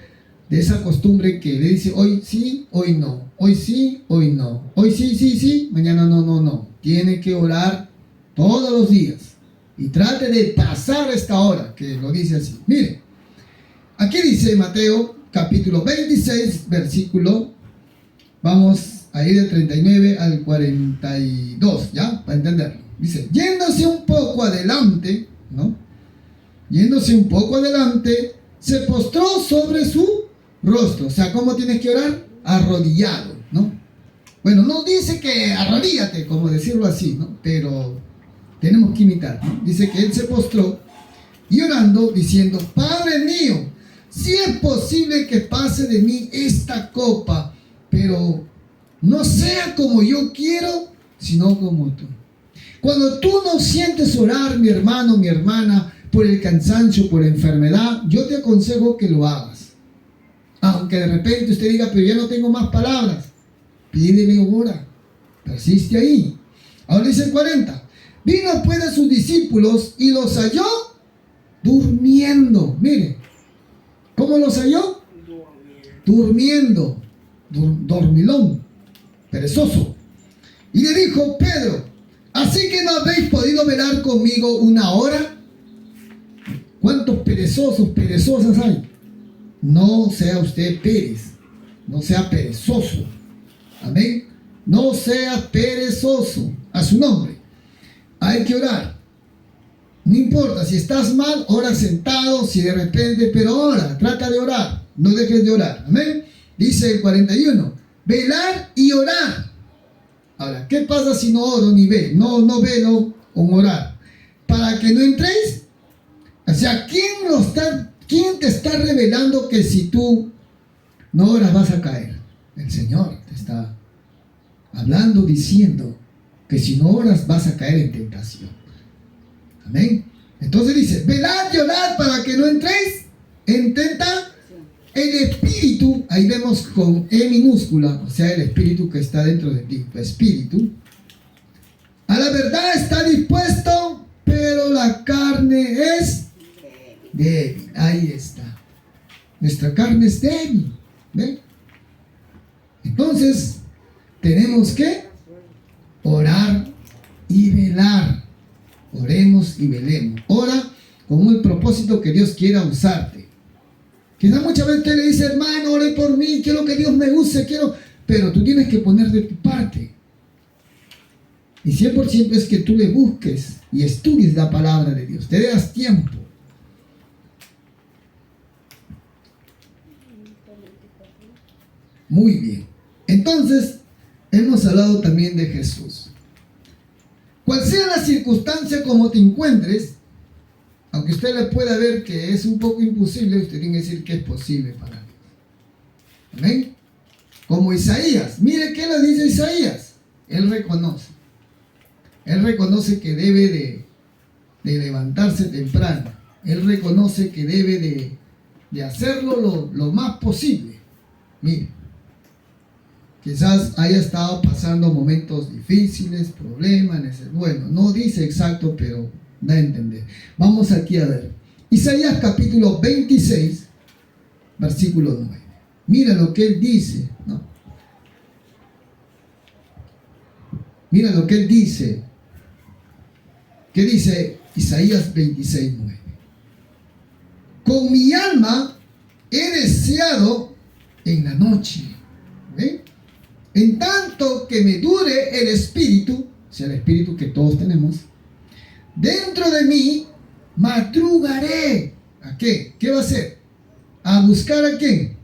de esa costumbre que le dice hoy sí, hoy no, hoy sí, hoy no, hoy sí, sí, sí, mañana no, no, no. Tiene que orar todos los días y trate de pasar esta hora, que lo dice así. Mire, aquí dice Mateo capítulo 26, versículo, vamos a ir del 39 al 42, ¿ya? Para entenderlo. Dice, yéndose un poco adelante, ¿no? Yéndose un poco adelante, se postró sobre su rostro. O sea, ¿cómo tienes que orar? Arrodillado, ¿no? Bueno, no dice que arrodíllate, como decirlo así, ¿no? Pero tenemos que imitar, ¿no? Dice que él se postró y orando, diciendo, Padre mío, si es posible que pase de mí esta copa, pero no sea como yo quiero, sino como tú. Cuando tú no sientes orar, mi hermano, mi hermana, por el cansancio, por la enfermedad, yo te aconsejo que lo hagas. Aunque de repente usted diga, pero ya no tengo más palabras, pídele, ora, persiste ahí. Ahora dice el 40. Vino pues a sus discípulos y los halló durmiendo. Mire, ¿cómo los halló? Durmiendo. Dormilón, perezoso. Y le dijo, Pedro, ¿así que no habéis podido velar conmigo una hora? ¿Cuántos perezosos, perezosas hay? No sea usted Pérez, no sea perezoso. Amén. No sea perezoso. A su nombre. Hay que orar. No importa, si estás mal, ora sentado, si de repente, pero ora, trata de orar. No dejes de orar. Amén. Dice el 41. Velar y orar. Ahora, ¿qué pasa si no oro ni ve? No velo con orar. Para que no entréis. O sea, ¿quién te está revelando que si tú no oras vas a caer? El Señor te está hablando, diciendo que si no oras vas a caer en tentación. Amén. Entonces dice, velad y orad para que no entréis en tentación. El espíritu, ahí vemos con E minúscula, o sea, el espíritu que está dentro de ti, tu espíritu, a la verdad está dispuesto, pero la carne es débil. Ahí está. Nuestra carne es débil. ¿Ven? Entonces, tenemos que orar y velar. Oremos y velemos. Ora con el propósito que Dios quiera usarte. Quizás muchas veces usted le dice, hermano, ore por mí, quiero que Dios me use, pero tú tienes que poner de tu parte. Y 100% es que tú le busques y estudies la palabra de Dios. Te das tiempo. Muy bien. Entonces, hemos hablado también de Jesús. Cual sea la circunstancia como te encuentres, aunque usted le pueda ver que es un poco imposible, usted tiene que decir que es posible para Dios. ¿Amén? Como Isaías. Mire qué le dice Isaías. Él reconoce. Él reconoce que debe de levantarse temprano. Él reconoce que debe de hacerlo lo más posible. Mire. Quizás haya estado pasando momentos difíciles, problemas. Bueno, no dice exacto, pero da a entender. Vamos aquí a ver. Isaías capítulo 26, versículo 9. Mira lo que él dice, ¿no? Mira lo que él dice. ¿Qué dice Isaías 26, 9? Con mi alma he deseado en la noche. ¿Ven? En tanto que me dure el espíritu, o sea, el espíritu que todos tenemos, dentro de mí madrugaré. ¿A qué? ¿Qué va a hacer? ¿A buscar a quién?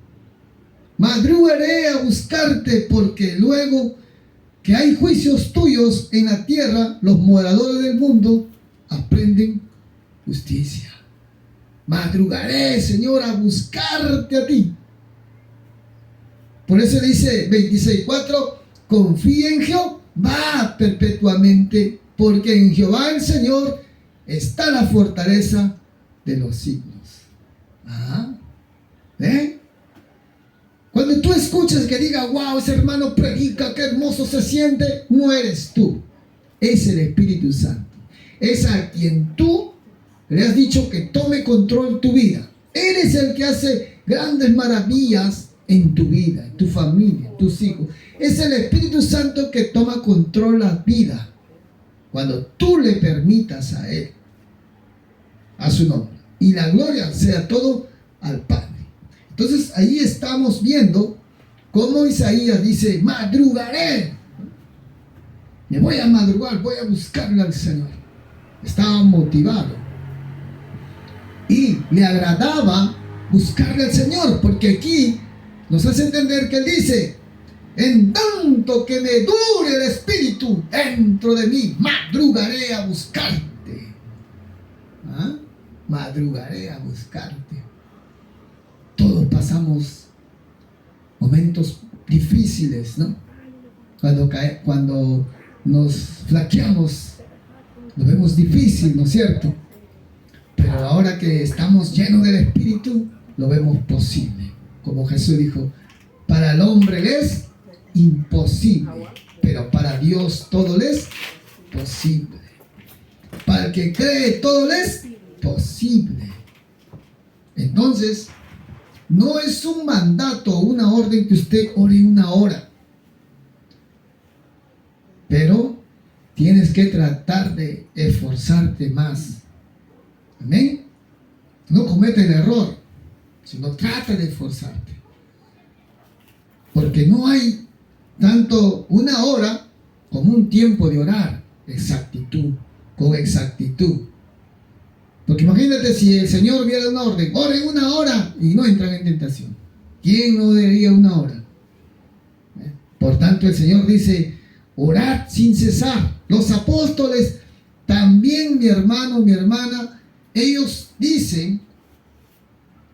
Madrugaré a buscarte, porque luego que hay juicios tuyos en la tierra, los moradores del mundo aprenden justicia. Madrugaré, Señor, a buscarte a ti. Por eso dice 26:4, confía en Jehová perpetuamente, porque en Jehová el Señor está la fortaleza de los siglos. ¿Eh? Cuando tú escuchas que diga, wow, ese hermano predica, qué hermoso se siente, no eres tú, es el Espíritu Santo. Es a quien tú le has dicho que tome control de tu vida. Él es el que hace grandes maravillas en tu vida, en tu familia, en tus hijos. Es el Espíritu Santo que toma control de la vida. Cuando tú le permitas a Él, a su nombre, y la gloria sea todo al Padre. Entonces ahí estamos viendo cómo Isaías dice, madrugaré. Me voy a madrugar, voy a buscarle al Señor. Estaba motivado. Y le agradaba buscarle al Señor, porque aquí nos hace entender que él dice, en tanto que me dure el espíritu dentro de mí, madrugaré a buscarte. Madrugaré a buscarte. pasamos momentos difíciles, ¿no? Cuando nos flaqueamos, lo vemos difícil, ¿no es cierto? Pero ahora que estamos llenos del Espíritu, lo vemos posible. Como Jesús dijo, para el hombre le es imposible, pero para Dios todo le es posible. Para el que cree todo le es posible. Entonces, no es un mandato o una orden que usted ore una hora, pero tienes que tratar de esforzarte más. Amén. No comete el error, sino trata de esforzarte. Porque no hay tanto una hora como un tiempo de orar con exactitud. Porque imagínate si el Señor diera una orden, ore una hora y no entran en tentación. ¿Quién no daría una hora? Por tanto, el Señor dice, orad sin cesar. Los apóstoles también, mi hermano, mi hermana, ellos dicen,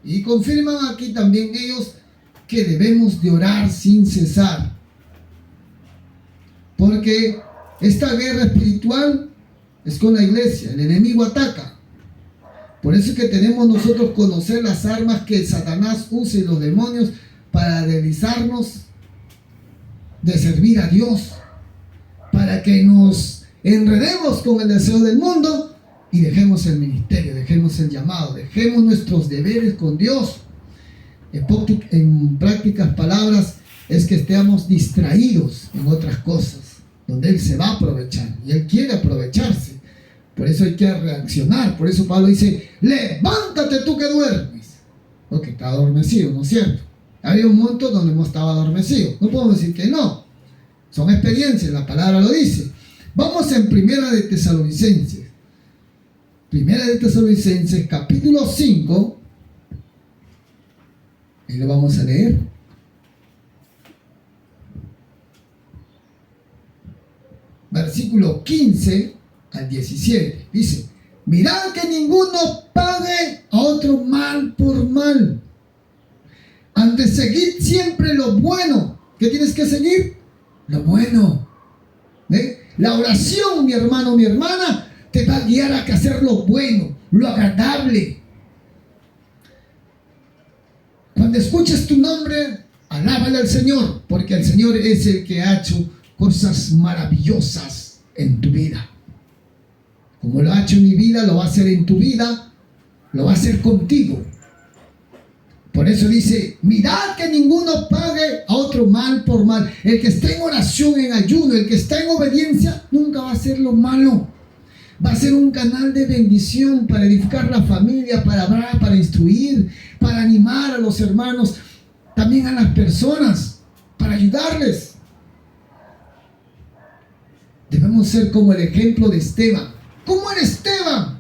y confirman aquí también ellos, que debemos de orar sin cesar. Porque esta guerra espiritual es con la iglesia, el enemigo ataca. Por eso es que tenemos nosotros conocer las armas que Satanás usa y los demonios para deslizarnos de servir a Dios, para que nos enredemos con el deseo del mundo y dejemos el ministerio, dejemos el llamado, dejemos nuestros deberes con Dios. En prácticas palabras es que estemos distraídos en otras cosas, donde Él se va a aprovechar y Él quiere aprovecharse. Por eso hay que reaccionar. Por eso Pablo dice, levántate tú que duermes. Porque está adormecido, ¿no es cierto? Había un momento donde no estaba adormecido. No podemos decir que no. Son experiencias, la palabra lo dice. Vamos en Primera de Tesalonicenses. Primera de Tesalonicenses, capítulo 5. Ahí lo vamos a leer. Versículo 15 al 17. Dice, mirad que ninguno pague a otro mal por mal. Antes seguid siempre lo bueno. ¿Qué tienes que seguir? Lo bueno. La oración, mi hermano, mi hermana, te va a guiar a hacer lo bueno, lo agradable. Cuando escuches tu nombre, alábale al Señor, porque el Señor es el que ha hecho cosas maravillosas en tu vida. Como lo ha hecho en mi vida, lo va a hacer en tu vida, lo va a hacer contigo. Por eso dice, mirad que ninguno pague a otro mal por mal. El que está en oración, en ayuno, el que está en obediencia, nunca va a hacer lo malo. Va a ser un canal de bendición para edificar la familia, para hablar, para instruir, para animar a los hermanos, también a las personas, para ayudarles. Debemos ser como el ejemplo de Esteban. ¿Cómo era Esteban?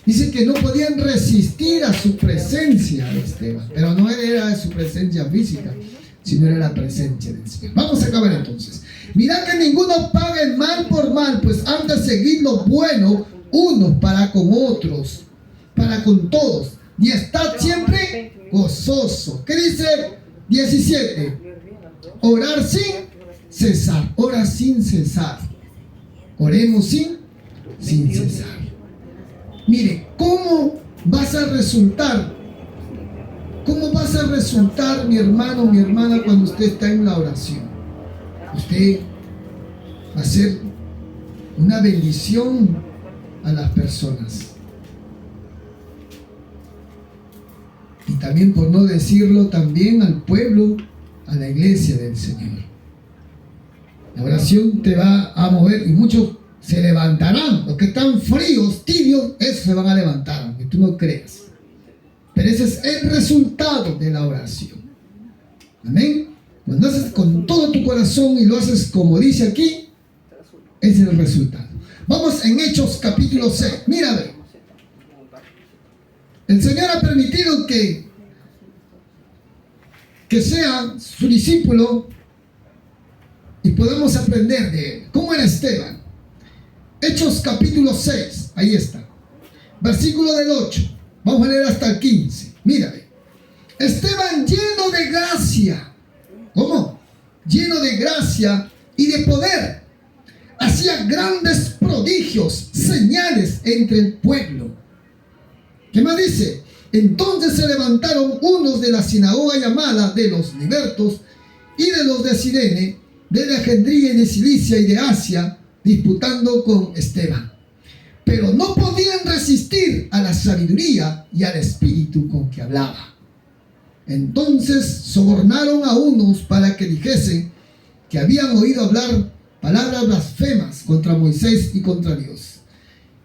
Dice que no podían resistir a su presencia de Esteban, pero no era su presencia física, sino era la presencia del Señor. Vamos a acabar entonces. Mirad que ninguno pague mal por mal, pues antes seguid lo bueno unos para con otros, para con todos, y estad siempre gozoso. ¿Qué dice? 17. Orar sin cesar. Ora sin cesar. Oremos sin cesar. Mire, ¿cómo vas a resultar? ¿Cómo vas a resultar, mi hermano, mi hermana, cuando usted está en la oración? Usted va a ser una bendición a las personas. Y también, por no decirlo, también al pueblo, a la iglesia del Señor. La oración te va a mover y muchos se levantarán. Los que están fríos, tibios, esos se van a levantar, aunque tú no creas. Pero ese es el resultado de la oración. Amén. Cuando haces con todo tu corazón y lo haces como dice aquí, ese es el resultado. Vamos en Hechos capítulo 6. Mira, el Señor ha permitido que sea su discípulo y podemos aprender de él. ¿Cómo era Esteban? Hechos capítulo 6, ahí está. Versículo del 8. Vamos a leer hasta el 15. Mírame. Esteban lleno de gracia. ¿Cómo? Lleno de gracia y de poder. Hacía grandes prodigios, señales entre el pueblo. ¿Qué más dice? Entonces se levantaron unos de la sinagoga llamada de los libertos y de los de Cirene, de Alejandría y de Cilicia y de Asia, disputando con Esteban. Pero no podían resistir a la sabiduría y al espíritu con que hablaba. Entonces sobornaron a unos para que dijesen que habían oído hablar palabras blasfemas contra Moisés y contra Dios.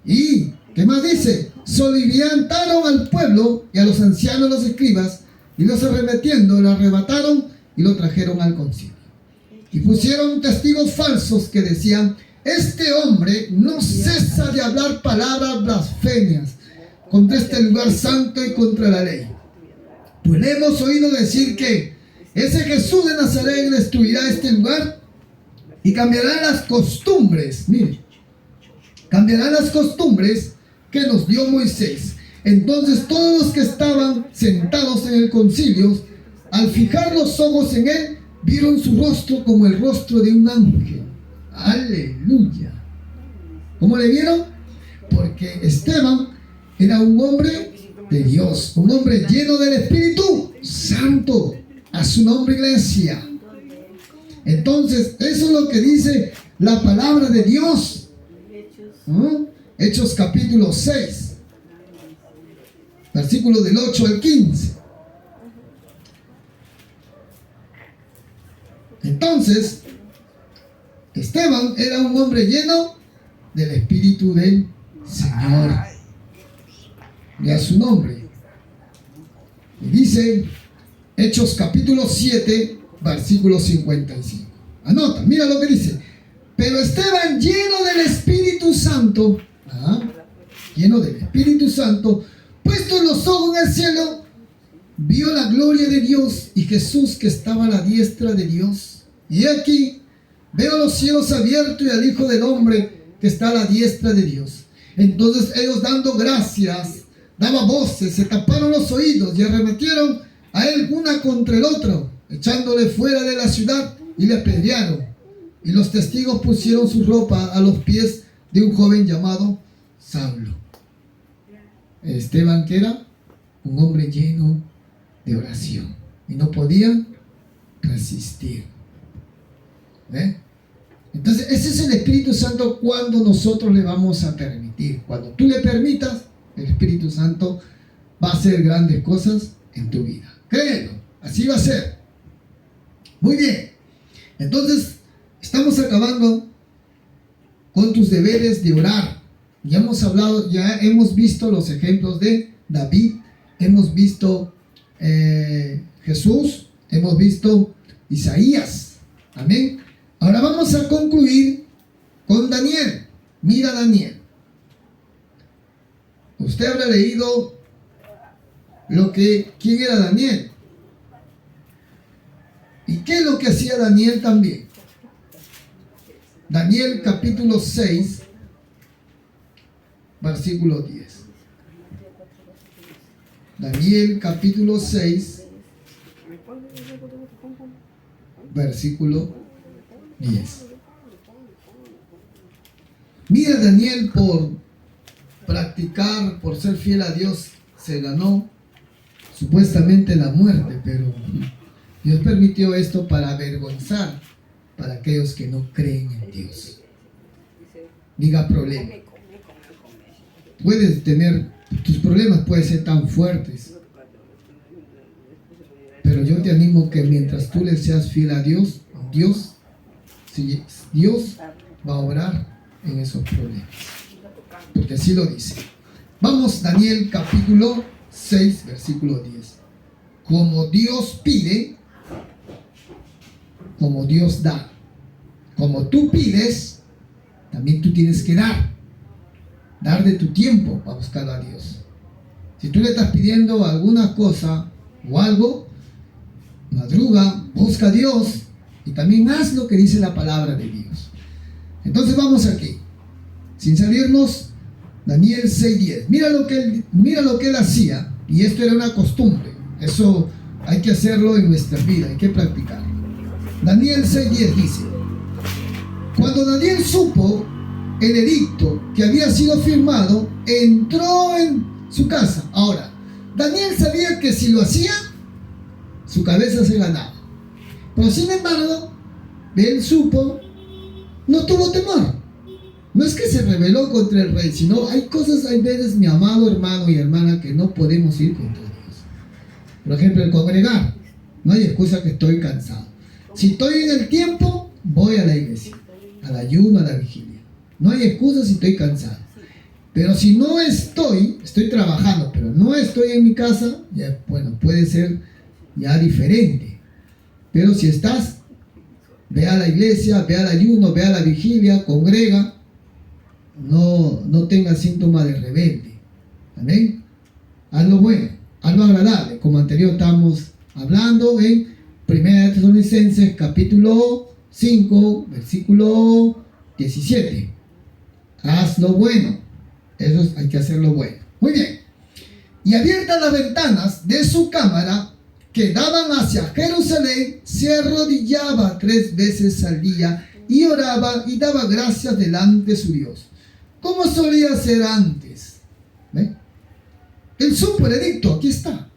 Y, ¿qué más dice? Soliviantaron al pueblo y a los ancianos, los escribas, y los arremetiendo, lo arrebataron y lo trajeron al concilio. Y pusieron testigos falsos que decían: este hombre no cesa de hablar palabras blasfemias contra este lugar santo y contra la ley. Pues le hemos oído decir que ese Jesús de Nazaret destruirá este lugar y cambiará las costumbres. Mire, cambiará las costumbres que nos dio Moisés. Entonces todos los que estaban sentados en el concilio, al fijar los ojos en él, vieron su rostro como el rostro de un ángel. Aleluya. ¿Cómo le vieron? Porque Esteban era un hombre de Dios, un hombre lleno del Espíritu Santo. A su nombre, iglesia. Entonces, eso es lo que dice la palabra de Dios. Hechos capítulo 6, versículos del 8 al 15. Entonces, Esteban era un hombre lleno del Espíritu del Señor. Y a su nombre. Y dice Hechos capítulo 7, versículo 55. Anota, mira lo que dice. Pero Esteban, lleno del Espíritu Santo, lleno del Espíritu Santo, puestos los ojos en el cielo, vio la gloria de Dios y Jesús que estaba a la diestra de Dios. Y aquí veo los cielos abiertos y al Hijo del Hombre que está a la diestra de Dios. Entonces ellos, dando gracias, daban voces, se taparon los oídos y arremetieron a él una contra el otro, echándole fuera de la ciudad, y le apedrearon. Y los testigos pusieron su ropa a los pies de un joven llamado Saulo. Esteban, que era un hombre lleno de oración, y no podían resistir. Entonces ese es el Espíritu Santo cuando nosotros le vamos a permitir. Cuando tú le permitas, el Espíritu Santo va a hacer grandes cosas en tu vida. Créelo, así va a ser. Muy bien. Entonces, estamos acabando con tus deberes de orar. Ya hemos hablado, ya hemos visto los ejemplos de David, hemos visto Jesús, hemos visto Isaías. Amén. Ahora vamos a concluir con Daniel. Mira Daniel. Usted habrá leído quién era Daniel. ¿Y qué es lo que hacía Daniel también? Daniel capítulo 6, versículo 10. Daniel capítulo 6, versículo 10. Mira, Daniel, por practicar, por ser fiel a Dios, se ganó supuestamente la muerte, pero Dios permitió esto para avergonzar para aquellos que no creen en Dios. Diga problema. Puedes tener, tus problemas pueden ser tan fuertes, pero yo te animo que mientras tú le seas fiel a Dios, Dios va a obrar en esos problemas, porque así lo dice. Vamos, Daniel capítulo 6, versículo 10. Como Dios pide, como Dios da. Como tú pides, también tú tienes que dar. Dar de tu tiempo para buscar a Dios. Si tú le estás pidiendo alguna cosa o algo, madruga, busca a Dios y también haz lo que dice la palabra de Dios. Entonces vamos aquí, sin salirnos Daniel 6:10. Mira lo que él hacía, y esto era una costumbre. Eso hay que hacerlo en nuestra vida, hay que practicarlo. Daniel 6:10 dice: cuando Daniel supo el edicto que había sido firmado, entró en su casa. Ahora, Daniel sabía que si lo hacía, su cabeza se ganaba. Pero sin embargo, él supo, no tuvo temor. No es que se rebeló contra el rey, sino hay veces, mi amado hermano y hermana, que no podemos ir contra Dios. Por ejemplo, el congregar. No hay excusa que estoy cansado. Si estoy en el tiempo, voy a la iglesia, al ayuno, a la vigilia. No hay excusa si estoy cansado. Pero si no estoy trabajando, pero no estoy en mi casa, ya, bueno, puede ser ya diferente. Pero si estás, ve a la iglesia, ve al ayuno, ve a la vigilia, congrega. No tengas síntomas de rebelde. Amén. Haz lo bueno, haz lo agradable, como anterior estamos hablando en 1 Tesalonicenses capítulo 5, versículo 17. Haz lo bueno. Eso hay que hacer lo bueno. Muy bien. Y abiertas las ventanas de su cámara que daban hacia Jerusalén, se arrodillaba 3 veces al día y oraba y daba gracias delante de su Dios, como solía hacer antes. ¿Ve? Él supo el edicto, aquí está.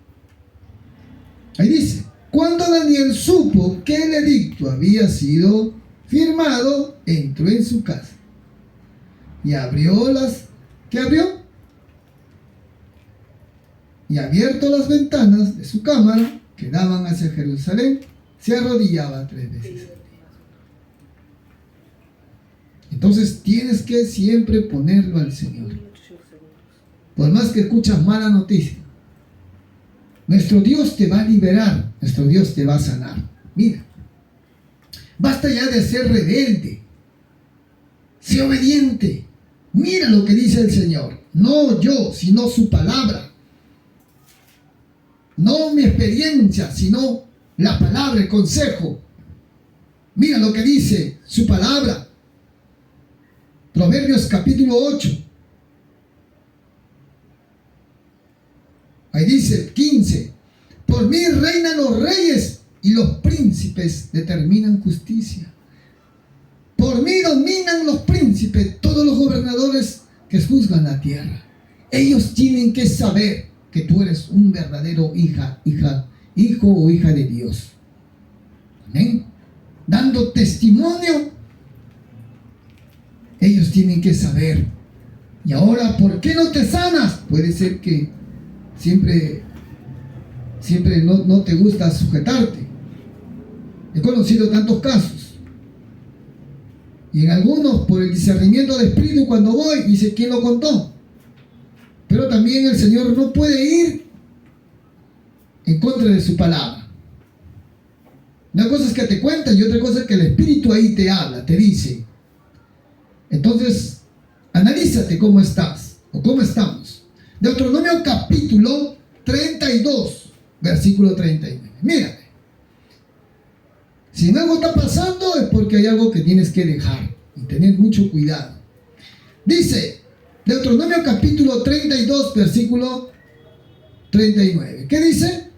Ahí dice: cuando Daniel supo que el edicto había sido firmado, entró en su casa y abrió ¿qué abrió? Y abierto las ventanas de su cámara que daban hacia Jerusalén, se arrodillaba 3 veces. Entonces tienes que siempre ponerlo al Señor. Por más que escuchas mala noticia, nuestro Dios te va a liberar, nuestro Dios te va a sanar. Mira, basta ya de ser rebelde, sé obediente. Mira lo que dice el Señor, no yo, sino su palabra. No mi experiencia, sino la palabra, el consejo. Mira lo que dice su palabra. Proverbios capítulo 8. Ahí dice 15. Por mí reinan los reyes y los príncipes determinan justicia. Por mí dominan los príncipes, todos los gobernadores que juzgan la tierra. Ellos tienen que saber que tú eres un verdadero hijo o hija de Dios. Amén. Dando testimonio, ellos tienen que saber. Y ahora, ¿por qué no te sanas? Puede ser que siempre no te gusta sujetarte. He conocido tantos casos. Y en algunos, por el discernimiento de espíritu, cuando voy, dice, ¿quién lo contó? Pero también el Señor no puede ir en contra de su palabra. Una cosa es que te cuentan y otra cosa es que el Espíritu ahí te habla, te dice. Entonces, analízate cómo estás o cómo estamos. Deuteronomio capítulo 32, versículo 39. Mírate. Si algo está pasando es porque hay algo que tienes que dejar y tener mucho cuidado. Dice Deuteronomio capítulo 32, versículo 39. ¿Qué dice?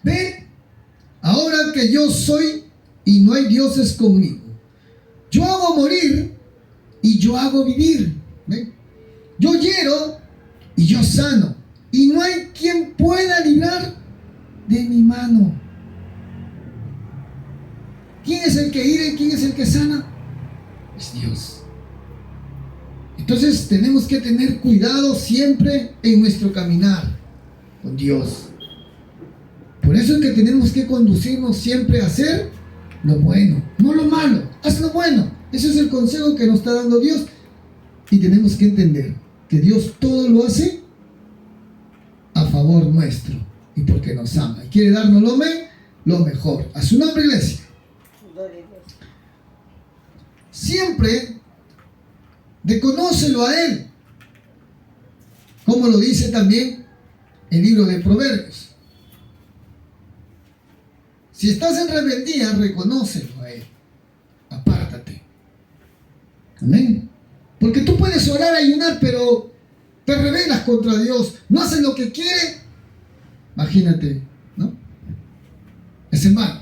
Ve, ahora que yo soy y no hay dioses conmigo. Yo hago morir y yo hago vivir. ¿Ve? Yo hiero y yo sano. Y no hay quien pueda librar de mi mano. ¿Quién es el que hiere y quién es el que sana? Es Dios. Entonces tenemos que tener cuidado siempre en nuestro caminar con Dios. Por eso es que tenemos que conducirnos siempre a hacer lo bueno, no lo malo. Haz lo bueno. Ese es el consejo que nos está dando Dios. Y tenemos que entender que Dios todo lo hace a favor nuestro y porque nos ama y quiere darnos lo mejor. A su nombre, iglesia. Siempre reconócelo a Él, como lo dice también el libro de Proverbios. Si estás en rebeldía, reconócelo a Él. Apártate. Amén. Porque tú puedes orar, ayunar, pero te rebelas contra Dios, no haces lo que quiere. Imagínate, ¿no? Es en vano.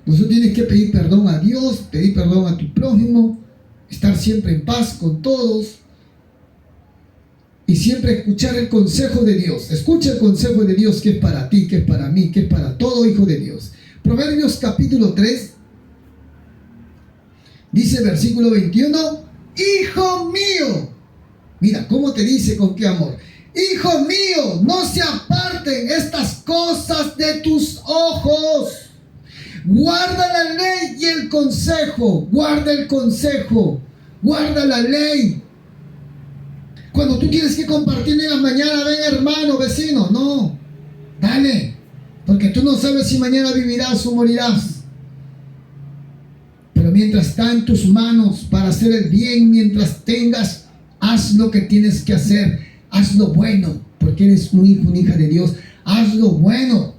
Pues tú tienes que pedir perdón a Dios, pedir perdón a tu prójimo, estar siempre en paz con todos y siempre escuchar el consejo de Dios. Escucha el consejo de Dios, que es para ti, que es para mí, que es para todo hijo de Dios. Proverbios capítulo 3 dice versículo 21: hijo mío, mira cómo te dice, con qué amor. Hijo mío, no se aparten estas cosas de tus ojos. Guarda la ley y el consejo. Guarda el consejo. Guarda la ley. Cuando tú tienes que compartir en la mañana, ven hermano, vecino, no. Dale. Porque tú no sabes si mañana vivirás o morirás. Pero mientras está en tus manos para hacer el bien, mientras tengas, haz lo que tienes que hacer. Haz lo bueno, porque eres un hijo, una hija de Dios. Haz lo bueno.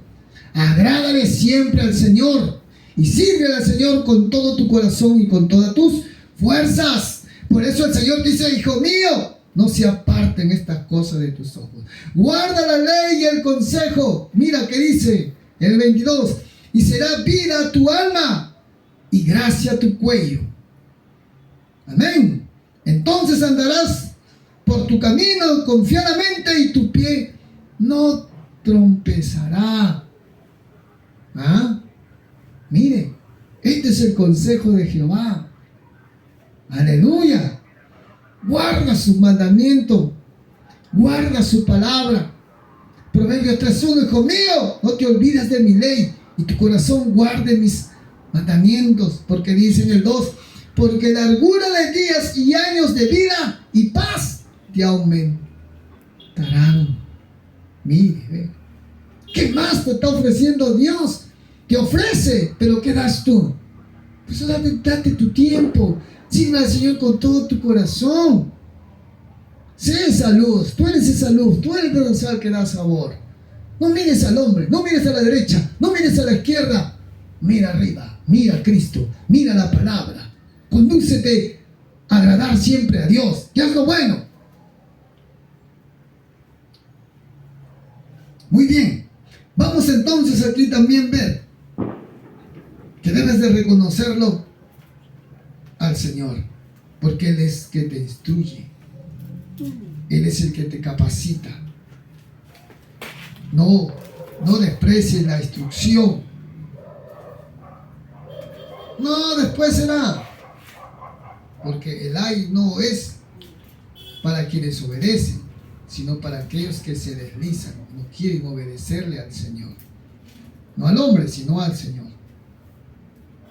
Agrádale siempre al Señor y sirve al Señor con todo tu corazón y con todas tus fuerzas. Por eso el Señor dice: hijo mío, no se aparten estas cosas de tus ojos. Guarda la ley y el consejo. Mira que dice el 22: y será vida a tu alma y gracia a tu cuello. Amén. Entonces andarás por tu camino confiadamente y tu pie no tropezará. ¿Ah? Mire, este es el consejo de Jehová. Aleluya. Guarda sus mandamientos, guarda su palabra. Proverbios 3:1: hijo mío, no te olvides de mi ley y tu corazón guarde mis mandamientos, porque dice en el 2: porque largura de días y años de vida y paz te aumentarán. Mire, ¿qué más te está ofreciendo Dios? Te ofrece, pero ¿qué das tú? Pues date tu tiempo. Sirve al Señor con todo tu corazón. Sé esa luz, tú eres esa luz, tú eres el sal que da sabor. No mires al hombre, no mires a la derecha, no mires a la izquierda. Mira arriba, mira a Cristo, mira la palabra. Condúcete a agradar siempre a Dios, y haz lo bueno. Muy bien, vamos entonces aquí también ver que debes de reconocerlo al Señor, porque Él es que te instruye, Él es el que te capacita. No desprecies la instrucción. No, después será, porque el ay no es para quienes obedecen, sino para aquellos que se deslizan, no quieren obedecerle al Señor. No al hombre, sino al Señor.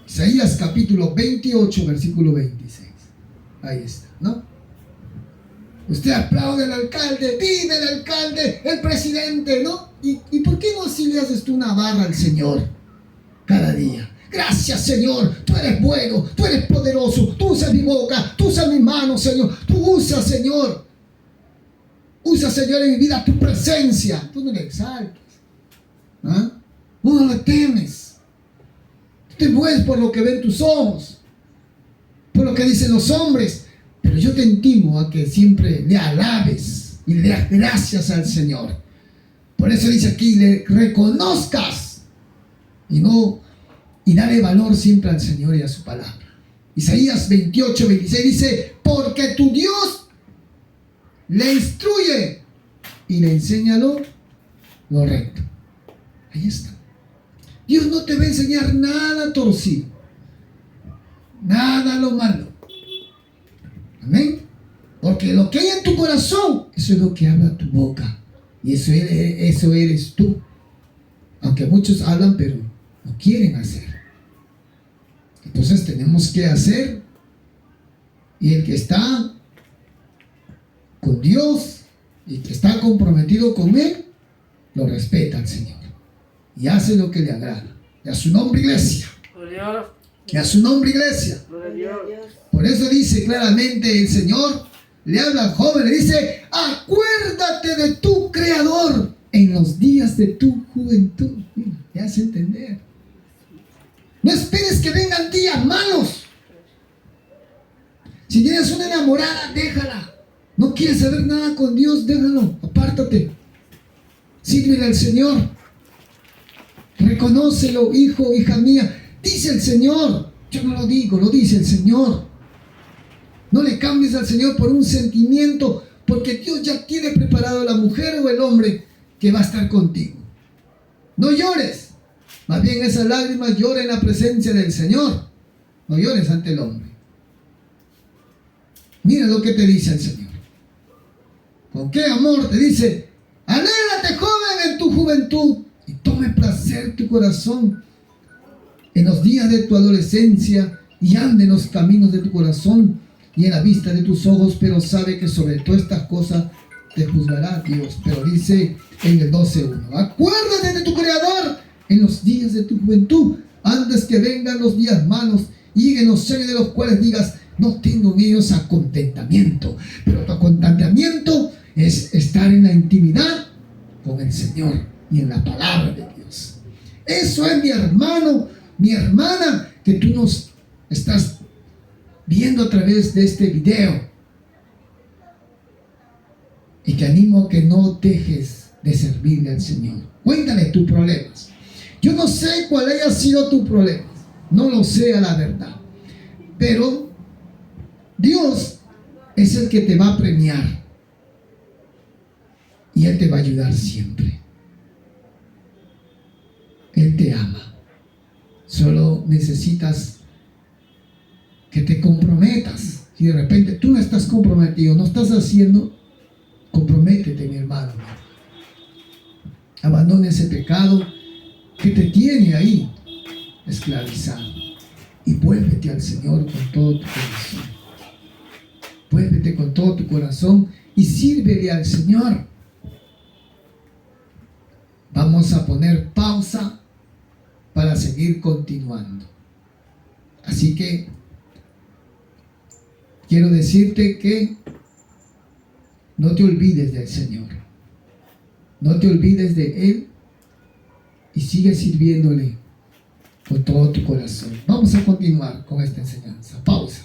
Isaías capítulo 28, versículo 26. Ahí está, ¿no? Usted aplaude al alcalde, vive el alcalde, el presidente, ¿no? ¿Y por qué no si le haces tú una barra al Señor cada día? Gracias, Señor, tú eres bueno, tú eres poderoso, tú usas mi boca, tú usas mis manos, Señor, tú usas, Señor. Usa, Señor, en mi vida tu presencia. Tú no le exaltas, ¿ah? No le temes. Te mueves por lo que ven tus ojos, por lo que dicen los hombres, pero yo te intimo a que siempre le alabes y le das gracias al Señor. Por eso dice aquí: le reconozcas y dale valor siempre al Señor y a su palabra. Isaías 28, 26 dice: porque tu Dios le instruye y le enseña lo recto. Ahí está. Dios no te va a enseñar nada torcido, nada lo malo. Amén. Porque lo que hay en tu corazón, eso es lo que habla tu boca. Y eso eres tú. Aunque muchos hablan, pero no quieren hacer. Entonces tenemos que hacer. Y el que está con Dios y que está comprometido con Él, lo respeta al Señor. Y hace lo que le agrada. Y a su nombre, iglesia. Y a su nombre, iglesia. Por eso dice claramente el Señor, le habla al joven, le dice: acuérdate de tu Creador en los días de tu juventud. Mira, te hace entender. No esperes que vengan días malos. Si tienes una enamorada, déjala. No quieres saber nada con Dios, déjalo, apártate. Sírvele al Señor. Reconócelo, hijo, hija mía. Dice el Señor. Yo no lo digo, lo dice el Señor. No le cambies al Señor por un sentimiento, porque Dios ya tiene preparado a la mujer o el hombre que va a estar contigo. No llores. Más bien esas lágrimas llora en la presencia del Señor. No llores ante el hombre. Mira lo que te dice el Señor. ¿Con qué amor te dice? Alégrate, joven, en tu juventud, y tome placer tu corazón en los días de tu adolescencia, y ande en los caminos de tu corazón y en la vista de tus ojos, pero sabe que sobre todas estas cosas te juzgará Dios. Pero dice en el 12:1, acuérdate de tu Creador en los días de tu juventud, antes que vengan los días malos, y en los años de los cuales digas, no tengo en ellos acontentamiento. Pero tu acontentamiento es estar en la intimidad con el Señor y en la palabra de Dios. Eso es, mi hermano, mi hermana, que tú nos estás viendo a través de este video. Y te animo a que no dejes de servirle al Señor. Cuéntale tus problemas. Yo no sé cuál haya sido tu problema. No lo sé a la verdad. Pero Dios es el que te va a premiar. Y Él te va a ayudar siempre. Él te ama. Solo necesitas que te comprometas. Si de repente tú no estás comprometido, no estás haciendo, comprométete, mi hermano. Abandona ese pecado que te tiene ahí esclavizado y vuélvete al Señor con todo tu corazón. Vuélvete con todo tu corazón y sírvele al Señor. Vamos a poner pausa para seguir continuando. Así que quiero decirte que no te olvides del Señor. No te olvides de Él y sigue sirviéndole con todo tu corazón. Vamos a continuar con esta enseñanza. Pausa.